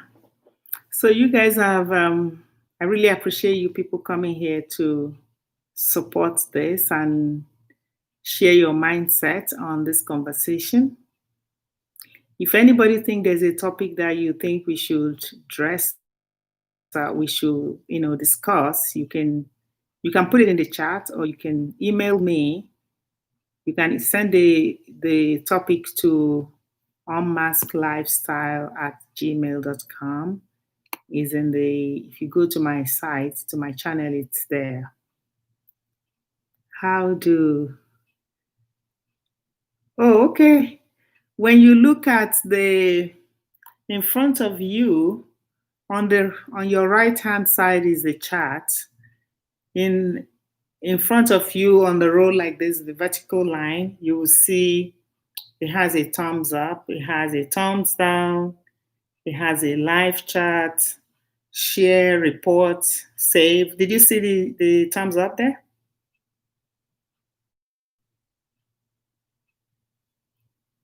So you guys have I really appreciate you people coming here to support this and share your mindset on this conversation. If anybody think there's a topic that you think we should address, we should, discuss, you can put it in the chat or you can email me. You can send the topic to unmasclifestyle@gmail.com. Is in the if you go to my site, to my channel, it's there. Oh, okay. When you look at in front of you, on your right hand side is the chat. In front of you on the row like this, the vertical line, you will see it has a thumbs up, it has a thumbs down, it has a live chat, share, report, save. Did you see the thumbs up there?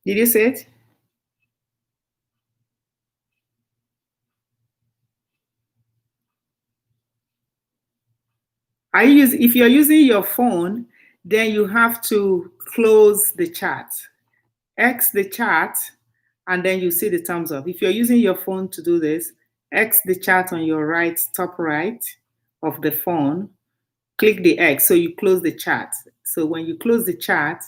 Did you see it? If you're using your phone, then you have to close the chat. X the chat, and then you see the thumbs up. If you're using your phone to do this, X the chat on your top right of the phone, click the X, so you close the chat. So when you close the chat,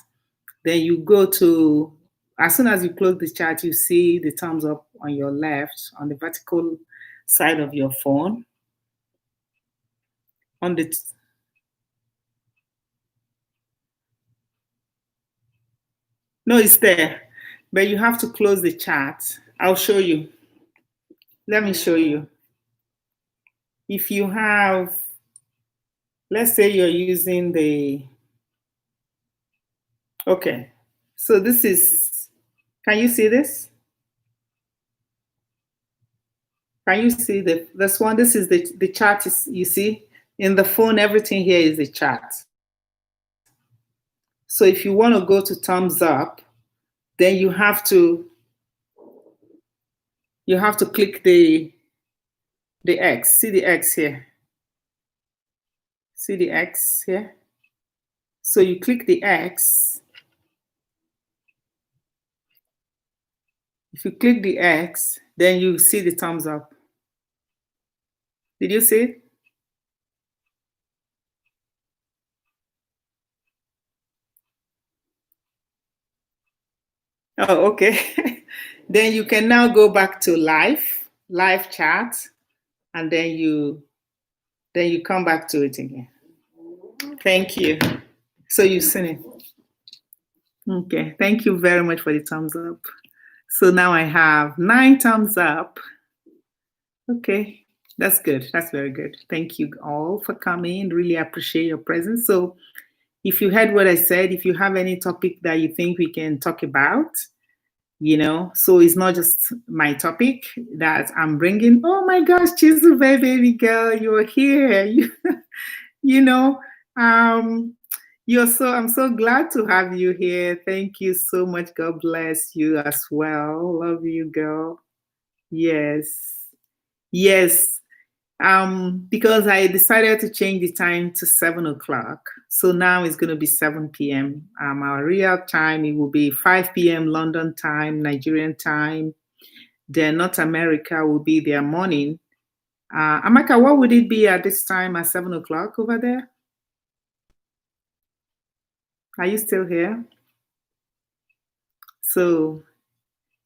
then you go to, as soon as you close the chat, you see the thumbs up on your left, on the vertical side of your phone. No, it's there, but you have to close the chat. I'll show you. Let me show you. If you have, let's say you're using okay, so this is, can you see this? Can you see this one? This is the chart, you see? In the phone, everything here is the chart. So if you want to go to thumbs up, then you have to click the X. See the X here? See the X here? So you click the X. If you click the X, then you see the thumbs up. Did you see it? Oh, okay. Then you can now go back to live chat, and then you come back to it again. Thank you. So you've seen it. Okay. Thank you very much for the thumbs up. So now I have 9 thumbs up. Okay. That's good. That's very good. Thank you all for coming. Really appreciate your presence. So if you heard what I said, if you have any topic that you think we can talk about, so it's not just my topic that I'm bringing. Oh my gosh, Chizube, baby girl, you're here. You know, um, I'm so glad to have you here. Thank you so much. God bless you as well. Love you, girl. Yes. Yes. Because I decided to change the time to 7 o'clock. So now it's going to be 7 p.m. Our real time, it will be 5 p.m. London time, Nigerian time. Then North America will be their morning. Amaka, what would it be at this time at 7 o'clock over there? Are you still here? So,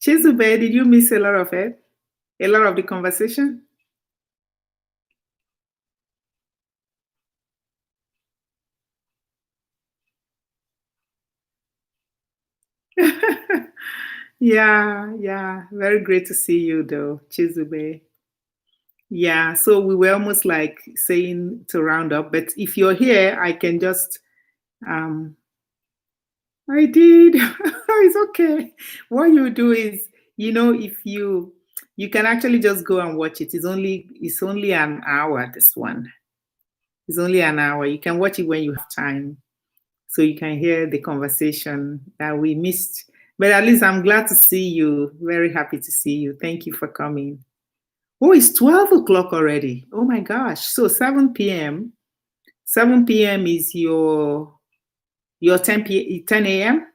Chizube, did you miss a lot of it? A lot of the conversation? Yeah. Very great to see you, though, Chizube. Yeah, so we were almost like saying to round up, but if you're here, I can just, um, I did. It's okay. What you do is, if you can actually just go and watch it. It's only an hour, this one. It's only an hour. You can watch it when you have time. So you can hear the conversation that we missed. But at least I'm glad to see you. Very happy to see you. Thank you for coming. Oh, it's 12 o'clock already. Oh my gosh. So 7 p.m. 7 p.m. is your 10 a.m.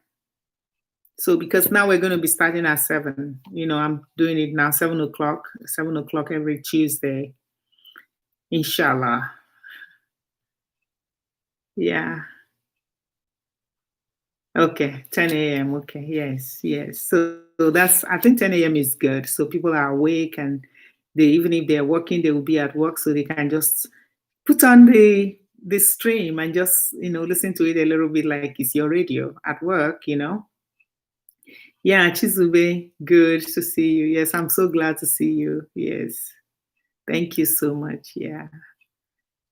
So because now we're going to be starting at 7. I'm doing it now, 7 o'clock, 7 o'clock every Tuesday. Inshallah. Yeah. Okay, 10 a.m. Okay, yes. So I think 10 a.m. is good. So people are awake, and even if they're working, they will be at work, so they can just put on the stream and just listen to it a little bit like it's your radio at work. Yeah, Chizube, good to see you. Yes, I'm so glad to see you. Yes, thank you so much. Yeah,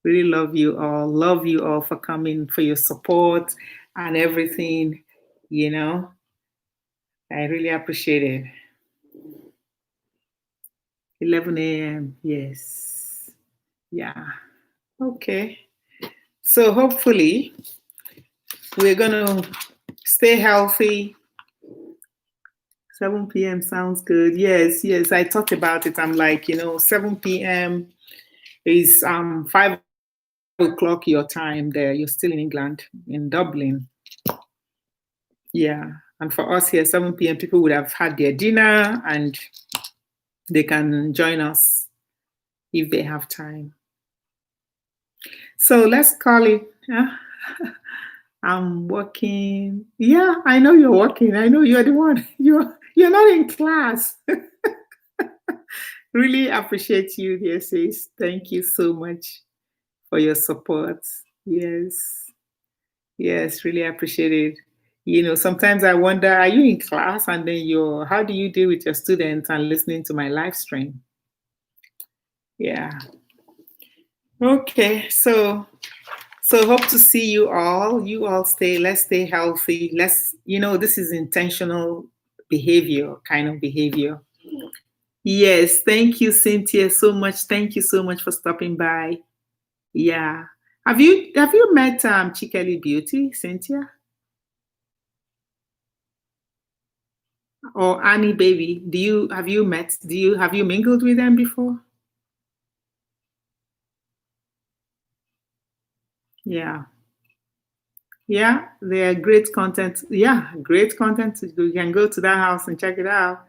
really love you all. Love you all for coming, for your support and everything. I really appreciate it. 11 a.m. Yes. Yeah. Okay. So hopefully we're going to stay healthy. 7 p.m. sounds good. Yes. I thought about it. I'm like, 7 p.m. is 5 o'clock your time there. You're still in England, in Dublin. Yeah. And for us here, 7 p.m., people would have had their dinner and they can join us if they have time. So let's call it. I'm working. Yeah, I know you're working. I know you're the one. You're not in class. Really appreciate you, dear sis. Thank you so much for your support. Yes, really appreciate it. Sometimes I wonder, are you in class and then how do you deal with your students and listening to my live stream? Yeah. Okay, so hope to see you all. Let's stay healthy. This is intentional kind of behavior. Yes, thank you, Cynthia, so much. Thank you so much for stopping by. Yeah. Have you met Chikeli Beauty, Cynthia? Or Annie Baby? Have you mingled with them before? Yeah. Yeah, they are great content. Yeah, great content. You can go to that house and check it out.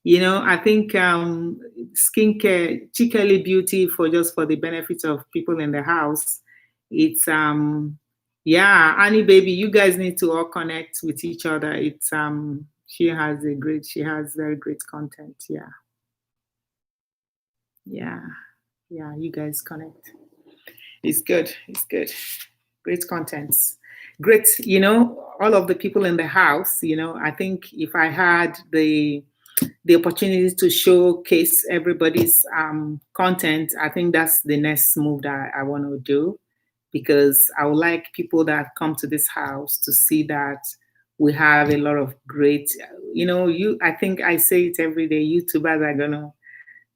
I think skincare, particularly beauty for just for the benefit of people in the house. It's yeah, Annie baby, you guys need to all connect with each other. It's she has very great content. Yeah. Yeah. Yeah, you guys connect. It's good. It's good. Great contents. Great, all of the people in the house, I think if I had the opportunity to showcase everybody's content, I think that's the next move that I want to do, because I would like people that come to this house to see that we have a lot of great, I think I say it every day, YouTubers are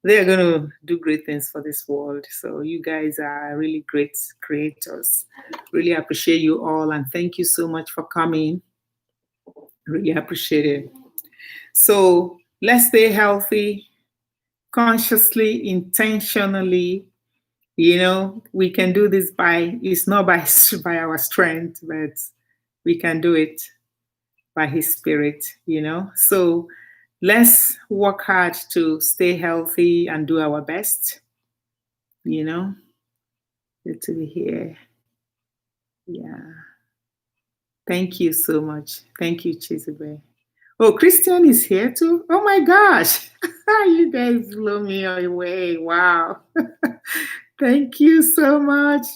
they're going to do great things for this world. So you guys are really great creators. Really appreciate you all, and thank you so much for coming. Really appreciate it. So let's stay healthy, consciously, intentionally. We can do this it's not by by our strength, but we can do it by His Spirit. So let's work hard to stay healthy and do our best. Good to be here. Yeah. Thank you so much. Thank you, Chizibe. Oh, Christian is here too. Oh my gosh. You guys blow me away. Wow. Thank you so much.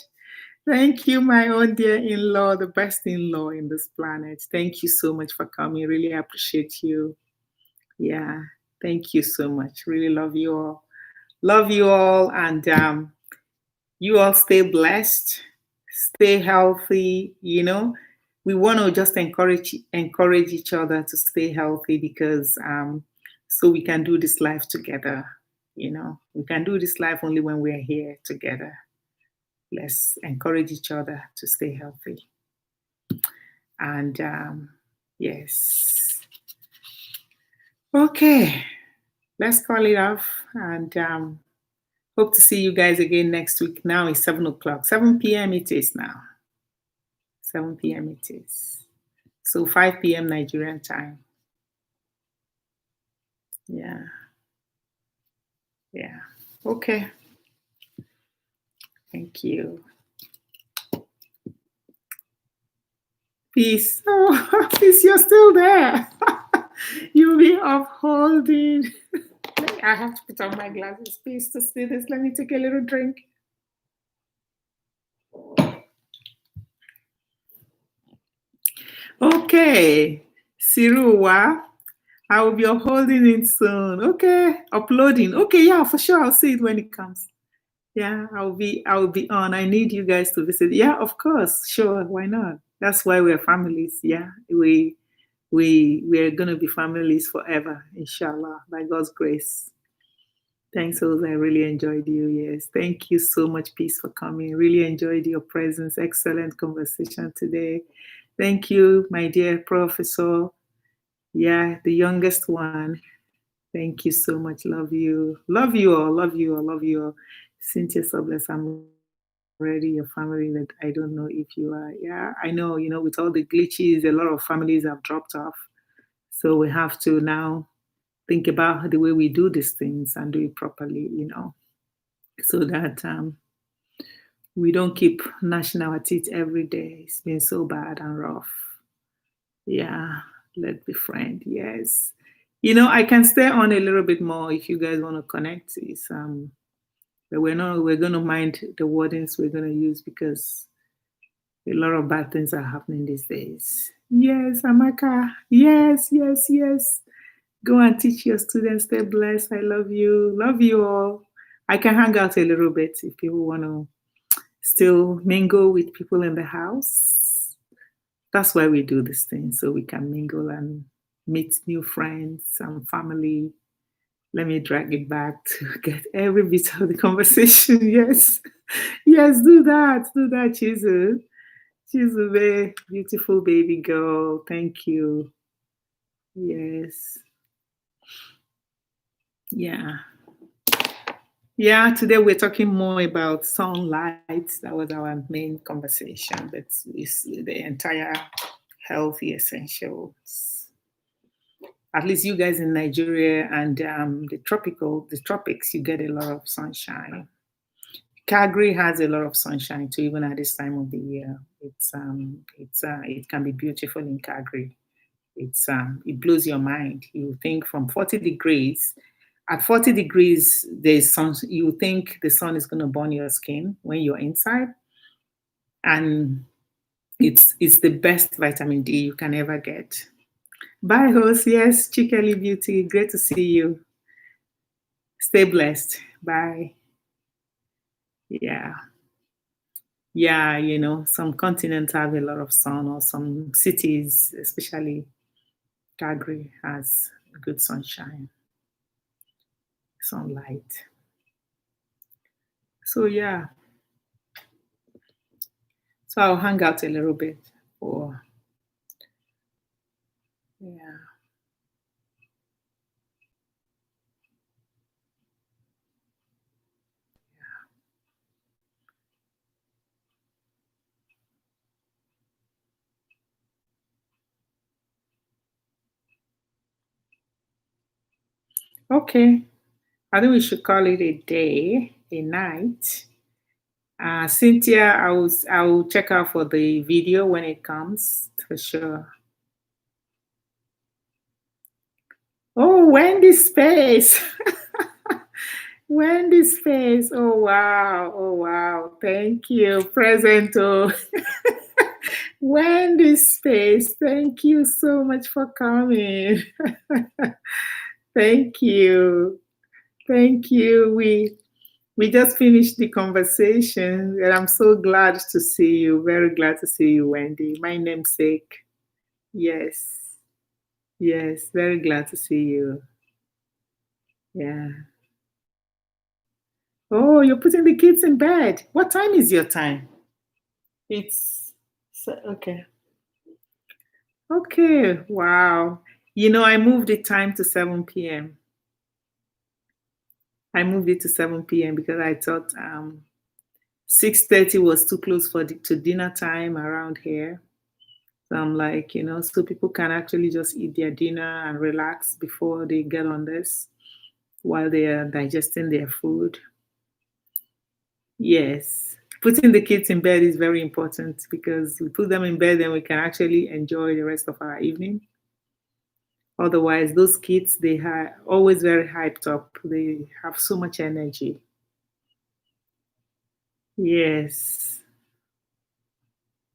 Thank you, my own dear in-law, the best in-law in this planet. Thank you so much for coming. Really appreciate you. Yeah. Thank you so much. Really love you all. Love you all. And you all stay blessed, stay healthy. We want to just encourage each other to stay healthy, because so we can do this life together. We can do this life only when we are here together. Let's encourage each other to stay healthy. And yes. Okay, let's call it off, and hope to see you guys again next week. Now it's 7 o'clock. 7 p.m. it is now. 7 p.m. it is. So 5 p.m. Nigerian time. Yeah. Yeah. Okay. Thank you. Peace. Oh, peace, you're still there. You'll be upholding. I have to put on my glasses, please, to see this. Let me take a little drink. Okay. Siruwa. I will be upholding it soon. Okay. Uploading. Okay, yeah, for sure. I'll see it when it comes. Yeah, I'll be on. I need you guys to visit. Yeah, of course. Sure. Why not? That's why we're families. Yeah. We're gonna be families forever, inshallah, by God's grace. Thanks, Jose. I really enjoyed you. Yes. Thank you so much, Peace, for coming. Really enjoyed your presence. Excellent conversation today. Thank you, my dear professor. Yeah, the youngest one. Thank you so much. Love you. Love you all. Love you all. Love you all. Cynthia Sobless, I'm already your family that I don't know if you are. Yeah, I know, with all the glitches, a lot of families have dropped off. So we have to now think about the way we do these things and do it properly, so that we don't keep gnashing our teeth every day. It's been so bad and rough. Yeah, let's be friends. Yes. I can stay on a little bit more if you guys want to connect. It's but we're gonna mind the wordings we're gonna use, because a lot of bad things are happening these days. Yes, Amaka. Yes, yes, yes. Go and teach your students. Stay blessed. I love you. Love you all. I can hang out a little bit if people want to still mingle with people in the house. That's why we do this thing, so we can mingle and meet new friends and family. Let me drag it back to get every bit of the conversation. Yes. Yes, do that. Do that, Chizu. Chizu, beautiful baby girl. Thank you. Yes. Yeah. Yeah, today we're talking more about sunlight. That was our main conversation, but it's the entire healthy essentials. At least you guys in Nigeria and the tropics, you get a lot of sunshine. Calgary has a lot of sunshine too, even at this time of the year. It can be beautiful in Calgary. It blows your mind. You think from 40 degrees, at 40 degrees, there's sun. You think the sun is going to burn your skin when you're inside, and it's the best vitamin D you can ever get. Bye, host. Yes, Chikeli Beauty. Great to see you. Stay blessed. Bye. Yeah. Yeah, some continents have a lot of sun, or some cities, especially Calgary, has good sunshine, sunlight. So, yeah. So I'll hang out a little bit for, yeah. Okay. I think we should call it a day, a night. Cynthia, I will check out for the video when it comes for sure. Oh, Wendy Space. Wendy Space. Oh wow. Oh wow. Thank you. Present. Oh. Wendy Space. Thank you so much for coming. Thank you. Thank you. We just finished the conversation, and I'm so glad to see you. Very glad to see you, Wendy. My namesake. Yes. Yes. Very glad to see you. Yeah. Oh, you're putting the kids in bed. What time is your time? Okay. Okay. Wow. I moved the time to 7 p.m. I moved it to 7 p.m. because I thought 6:30 was too close to dinner time around here. So I'm like, so people can actually just eat their dinner and relax before they get on this while they are digesting their food. Yes. Putting the kids in bed is very important because we put them in bed, then we can actually enjoy the rest of our evening. Otherwise, those kids, they are always very hyped up. They have so much energy. Yes.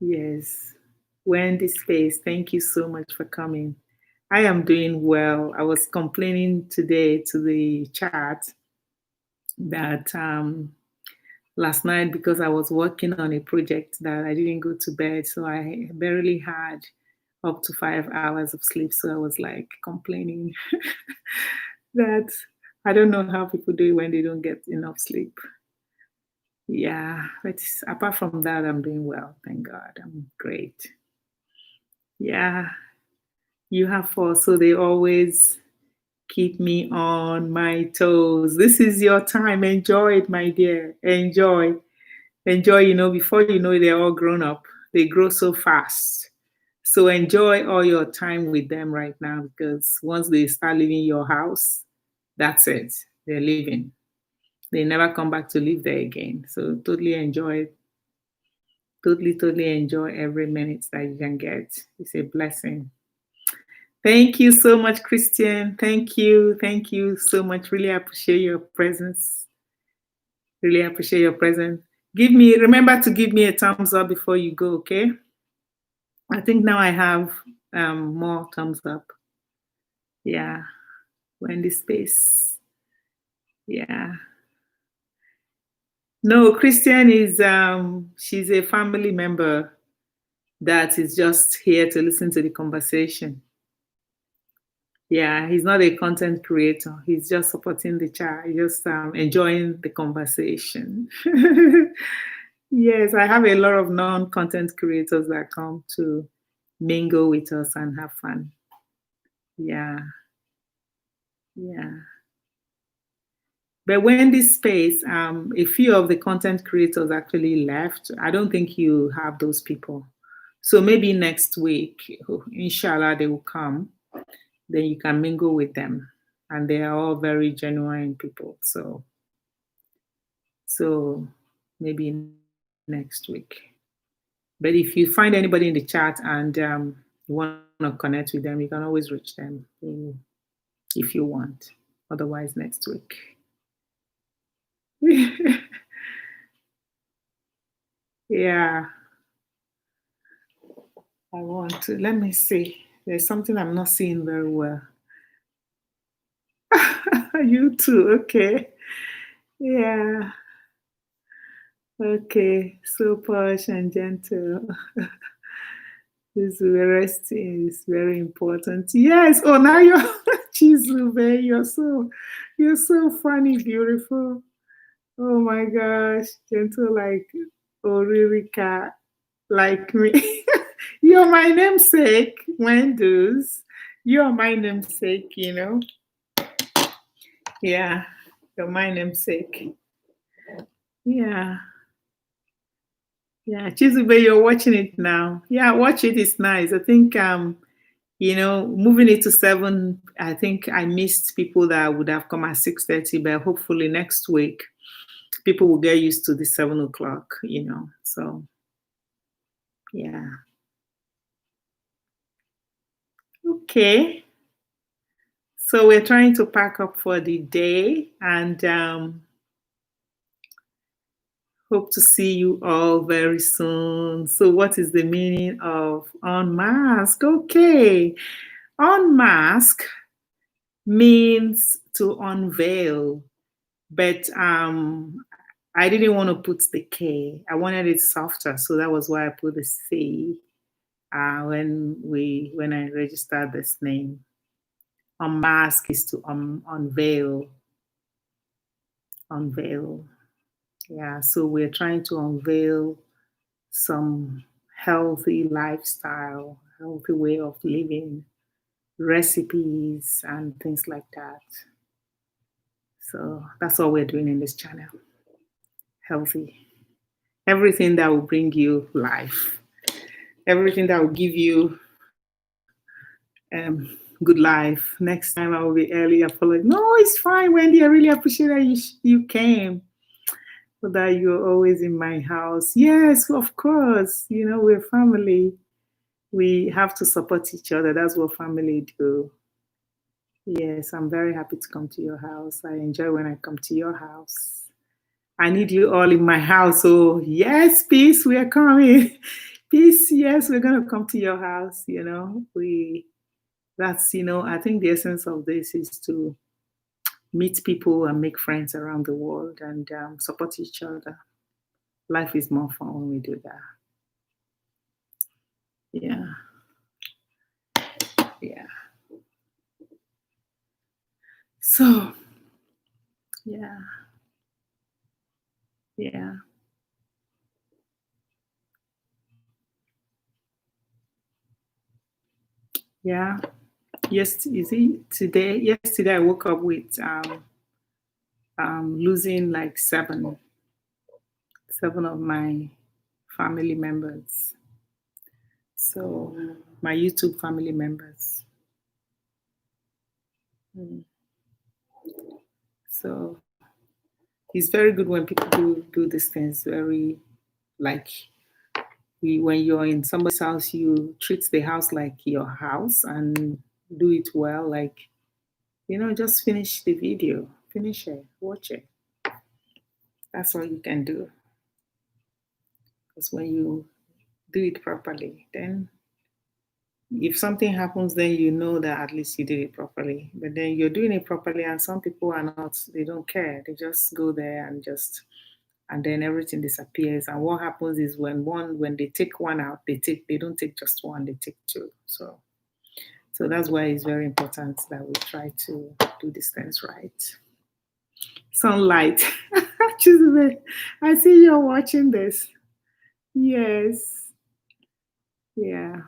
Yes. Wendy Space, thank you so much for coming. I am doing well. I was complaining today to the chat that last night, because I was working on a project, that I didn't go to bed. So I barely had up to 5 hours of sleep. So I was like complaining that I don't know how people do it when they don't get enough sleep. Yeah, but apart from that, I'm doing well. Thank God. I'm great. Yeah, you have four. So they always keep me on my toes. This is your time. Enjoy it, my dear. Enjoy. Enjoy, before you know it, they're all grown up. They grow so fast. So enjoy all your time with them right now, because once they start leaving your house, that's it. They're leaving. They never come back to live there again. So totally enjoy it. Totally, totally enjoy every minute that you can get. It's a blessing. Thank you so much, Christian. Thank you. Thank you so much. Really appreciate your presence. Really appreciate your presence. Remember to give me a thumbs up before you go, okay? I think now I have more thumbs up. Yeah. Wendy Space. Yeah. No, Christian is she's a family member that is just here to listen to the conversation. Yeah, he's not a content creator. He's just supporting the chat. He's just enjoying the conversation. Yes, I have a lot of non-content creators that come to mingle with us and have fun. Yeah. Yeah. But when this space, a few of the content creators actually left, I don't think you have those people. So maybe next week, inshallah, they will come. Then you can mingle with them. And they are all very genuine people. So maybe next week. But if you find anybody in the chat and you want to connect with them, you can always reach them if you want. Otherwise, next week. Yeah. I want to. Let me see. There's something I'm not seeing very well. You too. Okay. Yeah. Okay. So posh and gentle. This resting is very important. Yes. Oh, now you're Chizube. You're so funny, beautiful. Oh my gosh. Gentle like Oririka, like me. You're my namesake, Wendy's. You're my namesake, you know. Yeah, you're my namesake. Yeah. Yeah, Chizube, you're watching it now. Yeah, watch it. It's nice. I think moving it to 7, I think I missed people that would have come at 6:30, but hopefully next week people will get used to the 7 o'clock, So yeah. Okay. So we're trying to pack up for the day and hope to see you all very soon. So what is the meaning of unmask? Okay. Unmask means to unveil, but I didn't want to put the K. I wanted it softer, so that was why I put the C when I registered this name. Unmask is to unveil. Unveil. Yeah, so we're trying to unveil some healthy lifestyle, healthy way of living, recipes, and things like that. So that's all we're doing in this channel. Healthy. Everything that will bring you life. Everything that will give you good life. Next time I will be early. Apologize. No, it's fine, Wendy. I really appreciate that you came. So that you're always in my house. Yes, of course. We're family. We have to support each other. That's what family do. Yes, I'm very happy to come to your house. I enjoy when I come to your house. I need you all in my house. So yes, peace, we are coming. Peace, yes, we're gonna come to your house. I think the essence of this is to meet people and make friends around the world and support each other. Life is more fun when we do that. Yeah. Yeah. So, yeah. Yeah. Yeah. Yesterday I woke up with losing like seven of my family members. So my YouTube family members. So it's very good when people do these things very like when you're in somebody's house, you treat the house like your house and do it well. Like, just finish the video, finish it, watch it. That's all you can do. Because when you do it properly, then if something happens, then you know that at least you did it properly. But then you're doing it properly, and some people are not, they don't care. They just go there and then everything disappears. And what happens is when they take one out, they don't take just one, they take two. So that's why it's very important that we try to do these things right. Sunlight. I see you're watching this. Yes. Yeah.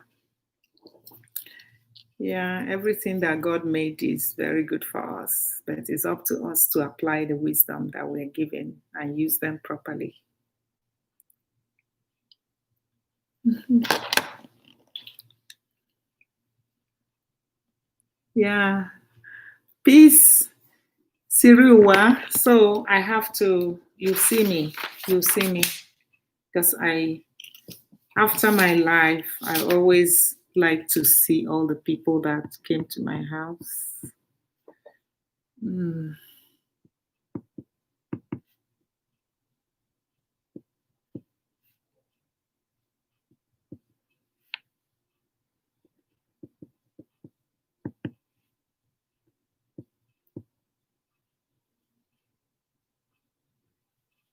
Yeah, everything that God made is very good for us, but it's up to us to apply the wisdom that we're given and use them properly. Yeah. Peace, Siriwa. So I have to, you see me, because after my life, I always like to see all the people that came to my house. Mm,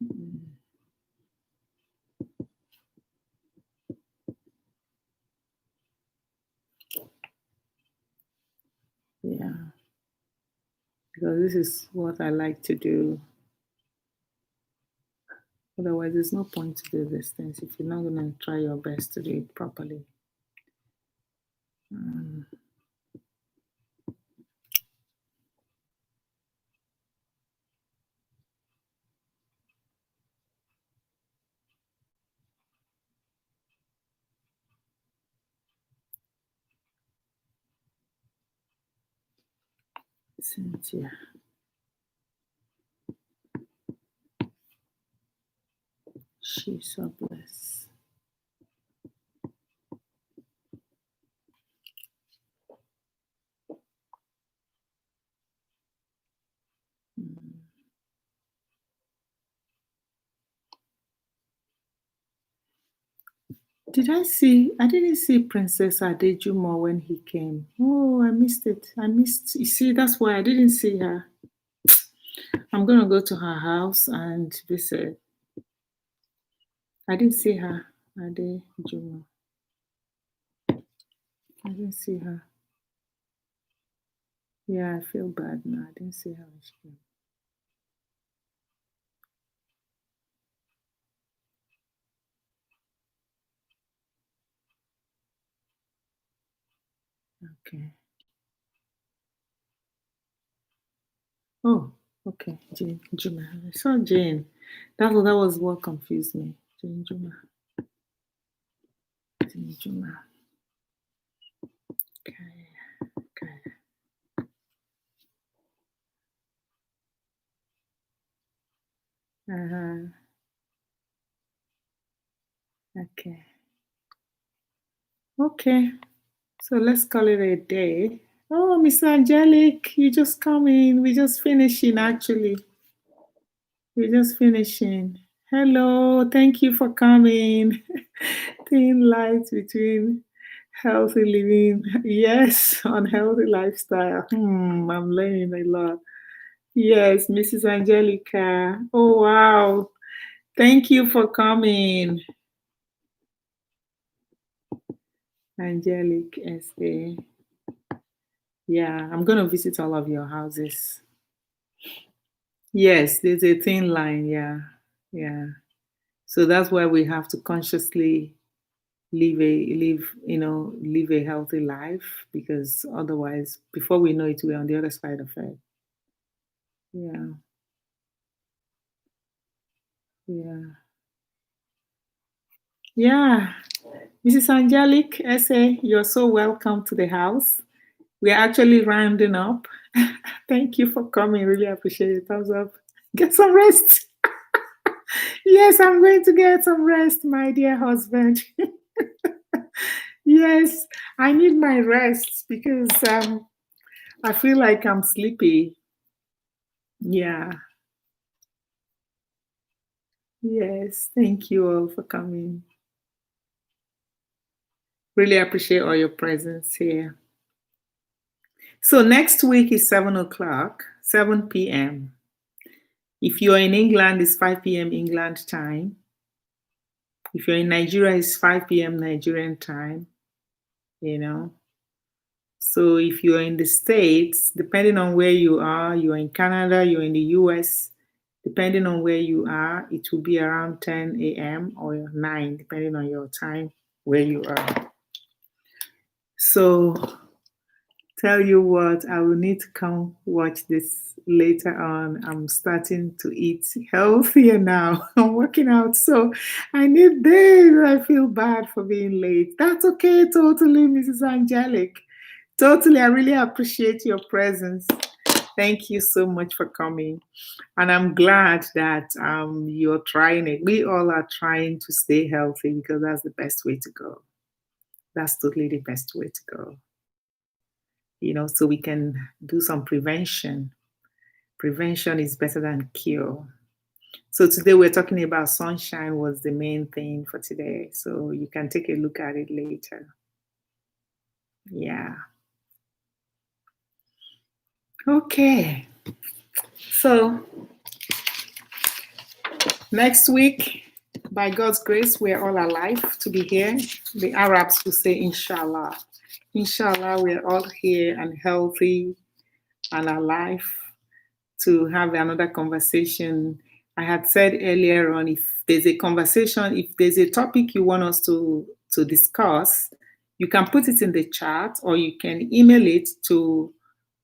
mm, yeah, because this is what I like to do. Otherwise, there's no point to do these things if you're not going to try your best to do it properly. Mm, Cynthia, she's so blessed. Mm. Did I see? I didn't see Princess Adejumo when he came. Oh, I missed it. I missed. You see, that's why I didn't see her. I'm gonna go to her house and visit. I didn't see her. Adejumo. I didn't see her. Yeah, I feel bad now. I didn't see her when she came. Okay. Oh, okay. Jane Juma. I saw Jane. That was what confused me. Jane Juma. Jane Juma. Okay. Okay. Uh-huh. Okay. Okay. So let's call it a day. Oh, Miss Angelic, you just come in. We just finishing actually. We're just finishing. Hello, thank you for coming. Thin lights between healthy living. Yes, unhealthy lifestyle. I'm learning a lot. Yes, Mrs. Angelica. Oh, wow. Thank you for coming. Angelic SA. Yeah, I'm going to visit all of your houses. Yes, there's a thin line. Yeah. Yeah. So that's why we have to consciously live a healthy life, because otherwise, before we know it, we're on the other side of it. Yeah. Yeah. Yeah. Mrs. Angelic SA, you're so welcome to the house. We're actually rounding up. Thank you for coming. Really appreciate it. Thumbs up. Get some rest. Yes, I'm going to get some rest, my dear husband. Yes, I need my rest because I feel like I'm sleepy. Yeah. Yes. Thank you all for coming. Really appreciate all your presence here. So next week is 7 o'clock, 7 p.m. If you're in England, it's 5 p.m. England time. If you're in Nigeria, it's 5 p.m. Nigerian time, you know. So if you're in the States, depending on where you are, you're in Canada, you're in the US, depending on where you are, it will be around 10 a.m. or 9, depending on your time where you are. So Tell you what, I will need to come watch this later on. I'm starting to eat healthier now. I'm working out, so I need this. I feel bad for being late. That's okay, totally, Mrs. Angelic. Totally, I really appreciate your presence. Thank you so much for coming. And I'm glad that you're trying it. We all are trying to stay healthy because that's the best way to go. That's totally the best way to go. So we can do some prevention. Prevention is better than cure. So today we're talking about sunshine was the main thing for today. So you can take a look at it later. Yeah. Okay. So next week, by God's grace, we're all alive to be here. The Arabs will say, Inshallah. Inshallah, we're all here and healthy and alive to have another conversation. I had said earlier on, if there's a conversation, if there's a topic you want us to discuss, you can put it in the chat or you can email it to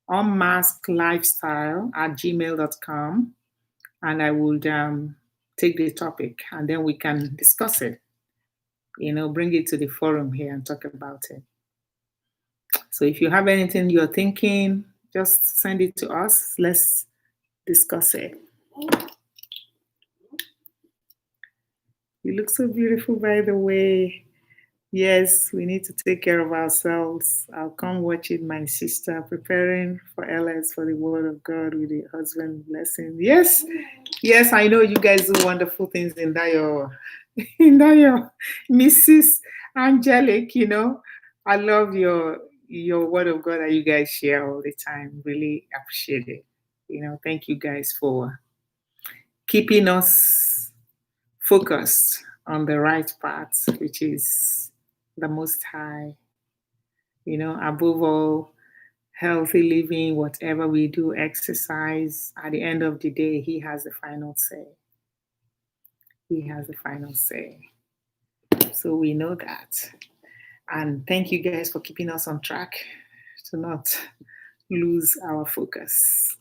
unmasclifestyle@gmail.com and I would take the topic and then we can discuss it. Bring it to the forum here and talk about it. So if you have anything you're thinking, just send it to us. Let's discuss it. You look so beautiful, by the way. Yes, we need to take care of ourselves. I'll come watching my sister preparing for LS for the word of God with the husband blessing. Yes, I know you guys do wonderful things in that your Mrs. Angelic, I love your word of God that you guys share all the time. Really appreciate it. Thank you guys for keeping us focused on the right path, which is the Most High. Above all, healthy living, whatever we do, exercise, at the end of the day, He has the final say. He has the final say. So we know that. And thank you guys for keeping us on track to not lose our focus.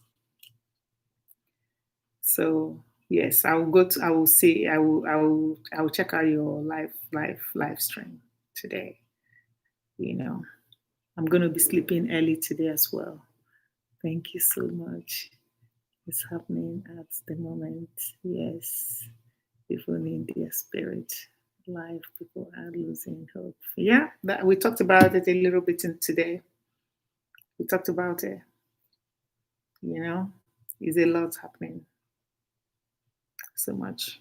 So yes, I will check out your live stream today. I'm going to be sleeping early today as well. Thank you so much. It's happening at the moment. Yes, people need their spirit. Life, people are losing hope. Yeah, we talked about it a little bit today. We talked about it. There's a lot happening. So much.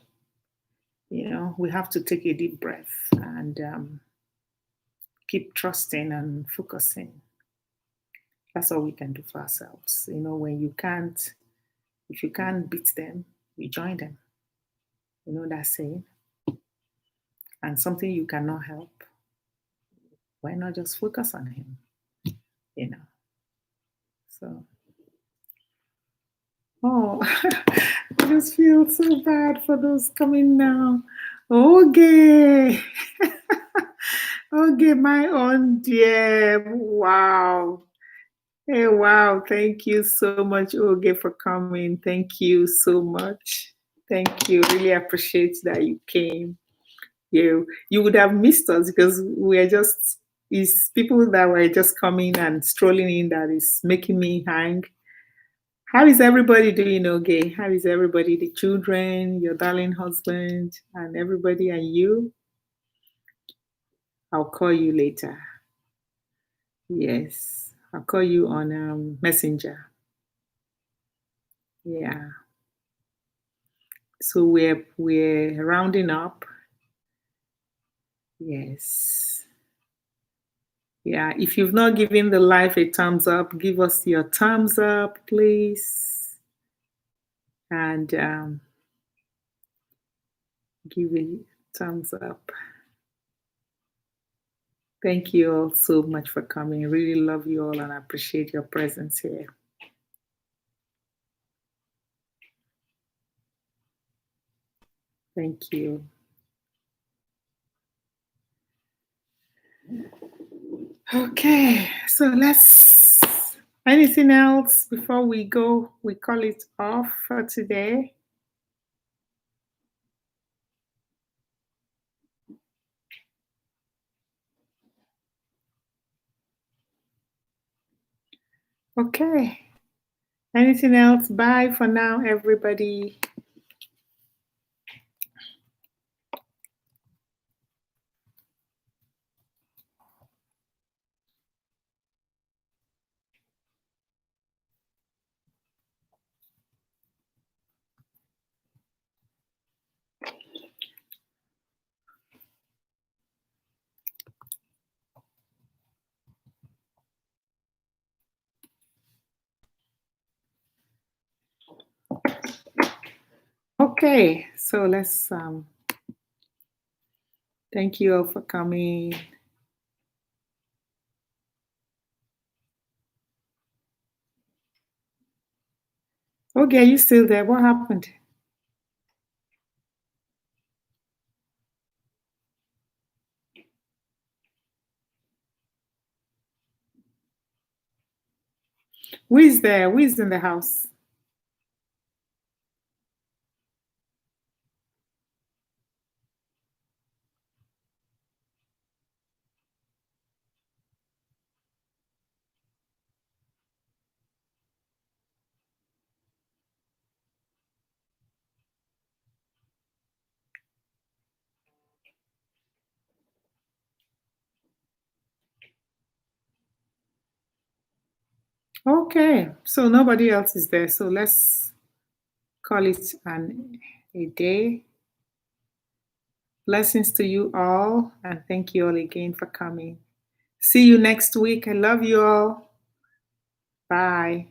We have to take a deep breath and keep trusting and focusing. That's all we can do for ourselves. If you can't beat them, you join them. That saying? And something you cannot help, why not just focus on Him? So, I just feel so bad for those coming now. Okay. Okay, my own dear. Wow. Hey, wow. Thank you so much, Oge, for coming. Thank you so much. Thank you. Really appreciate that you came. You would have missed us because it's people that were just coming and strolling in that is making me hang. How is everybody doing, Oge? How is everybody? The children, your darling husband, and everybody, and you? I'll call you later. Yes, I'll call you on Messenger. Yeah. So we're rounding up. Yes. Yeah, if you've not given the live a thumbs up, give us your thumbs up, please. And give a thumbs up. Thank you all so much for coming. Really love you all and I appreciate your presence here. Thank you. Okay, so let's Anything else before we go? We call it off for today. Okay. Anything else? Bye for now, everybody. Okay, so let's thank you all for coming. Okay, are you still there? What happened? Who is there? Who is in the house? Okay, so nobody else is there. So let's call it a day. Blessings to you all, and thank you all again for coming. See you next week. I love you all. Bye.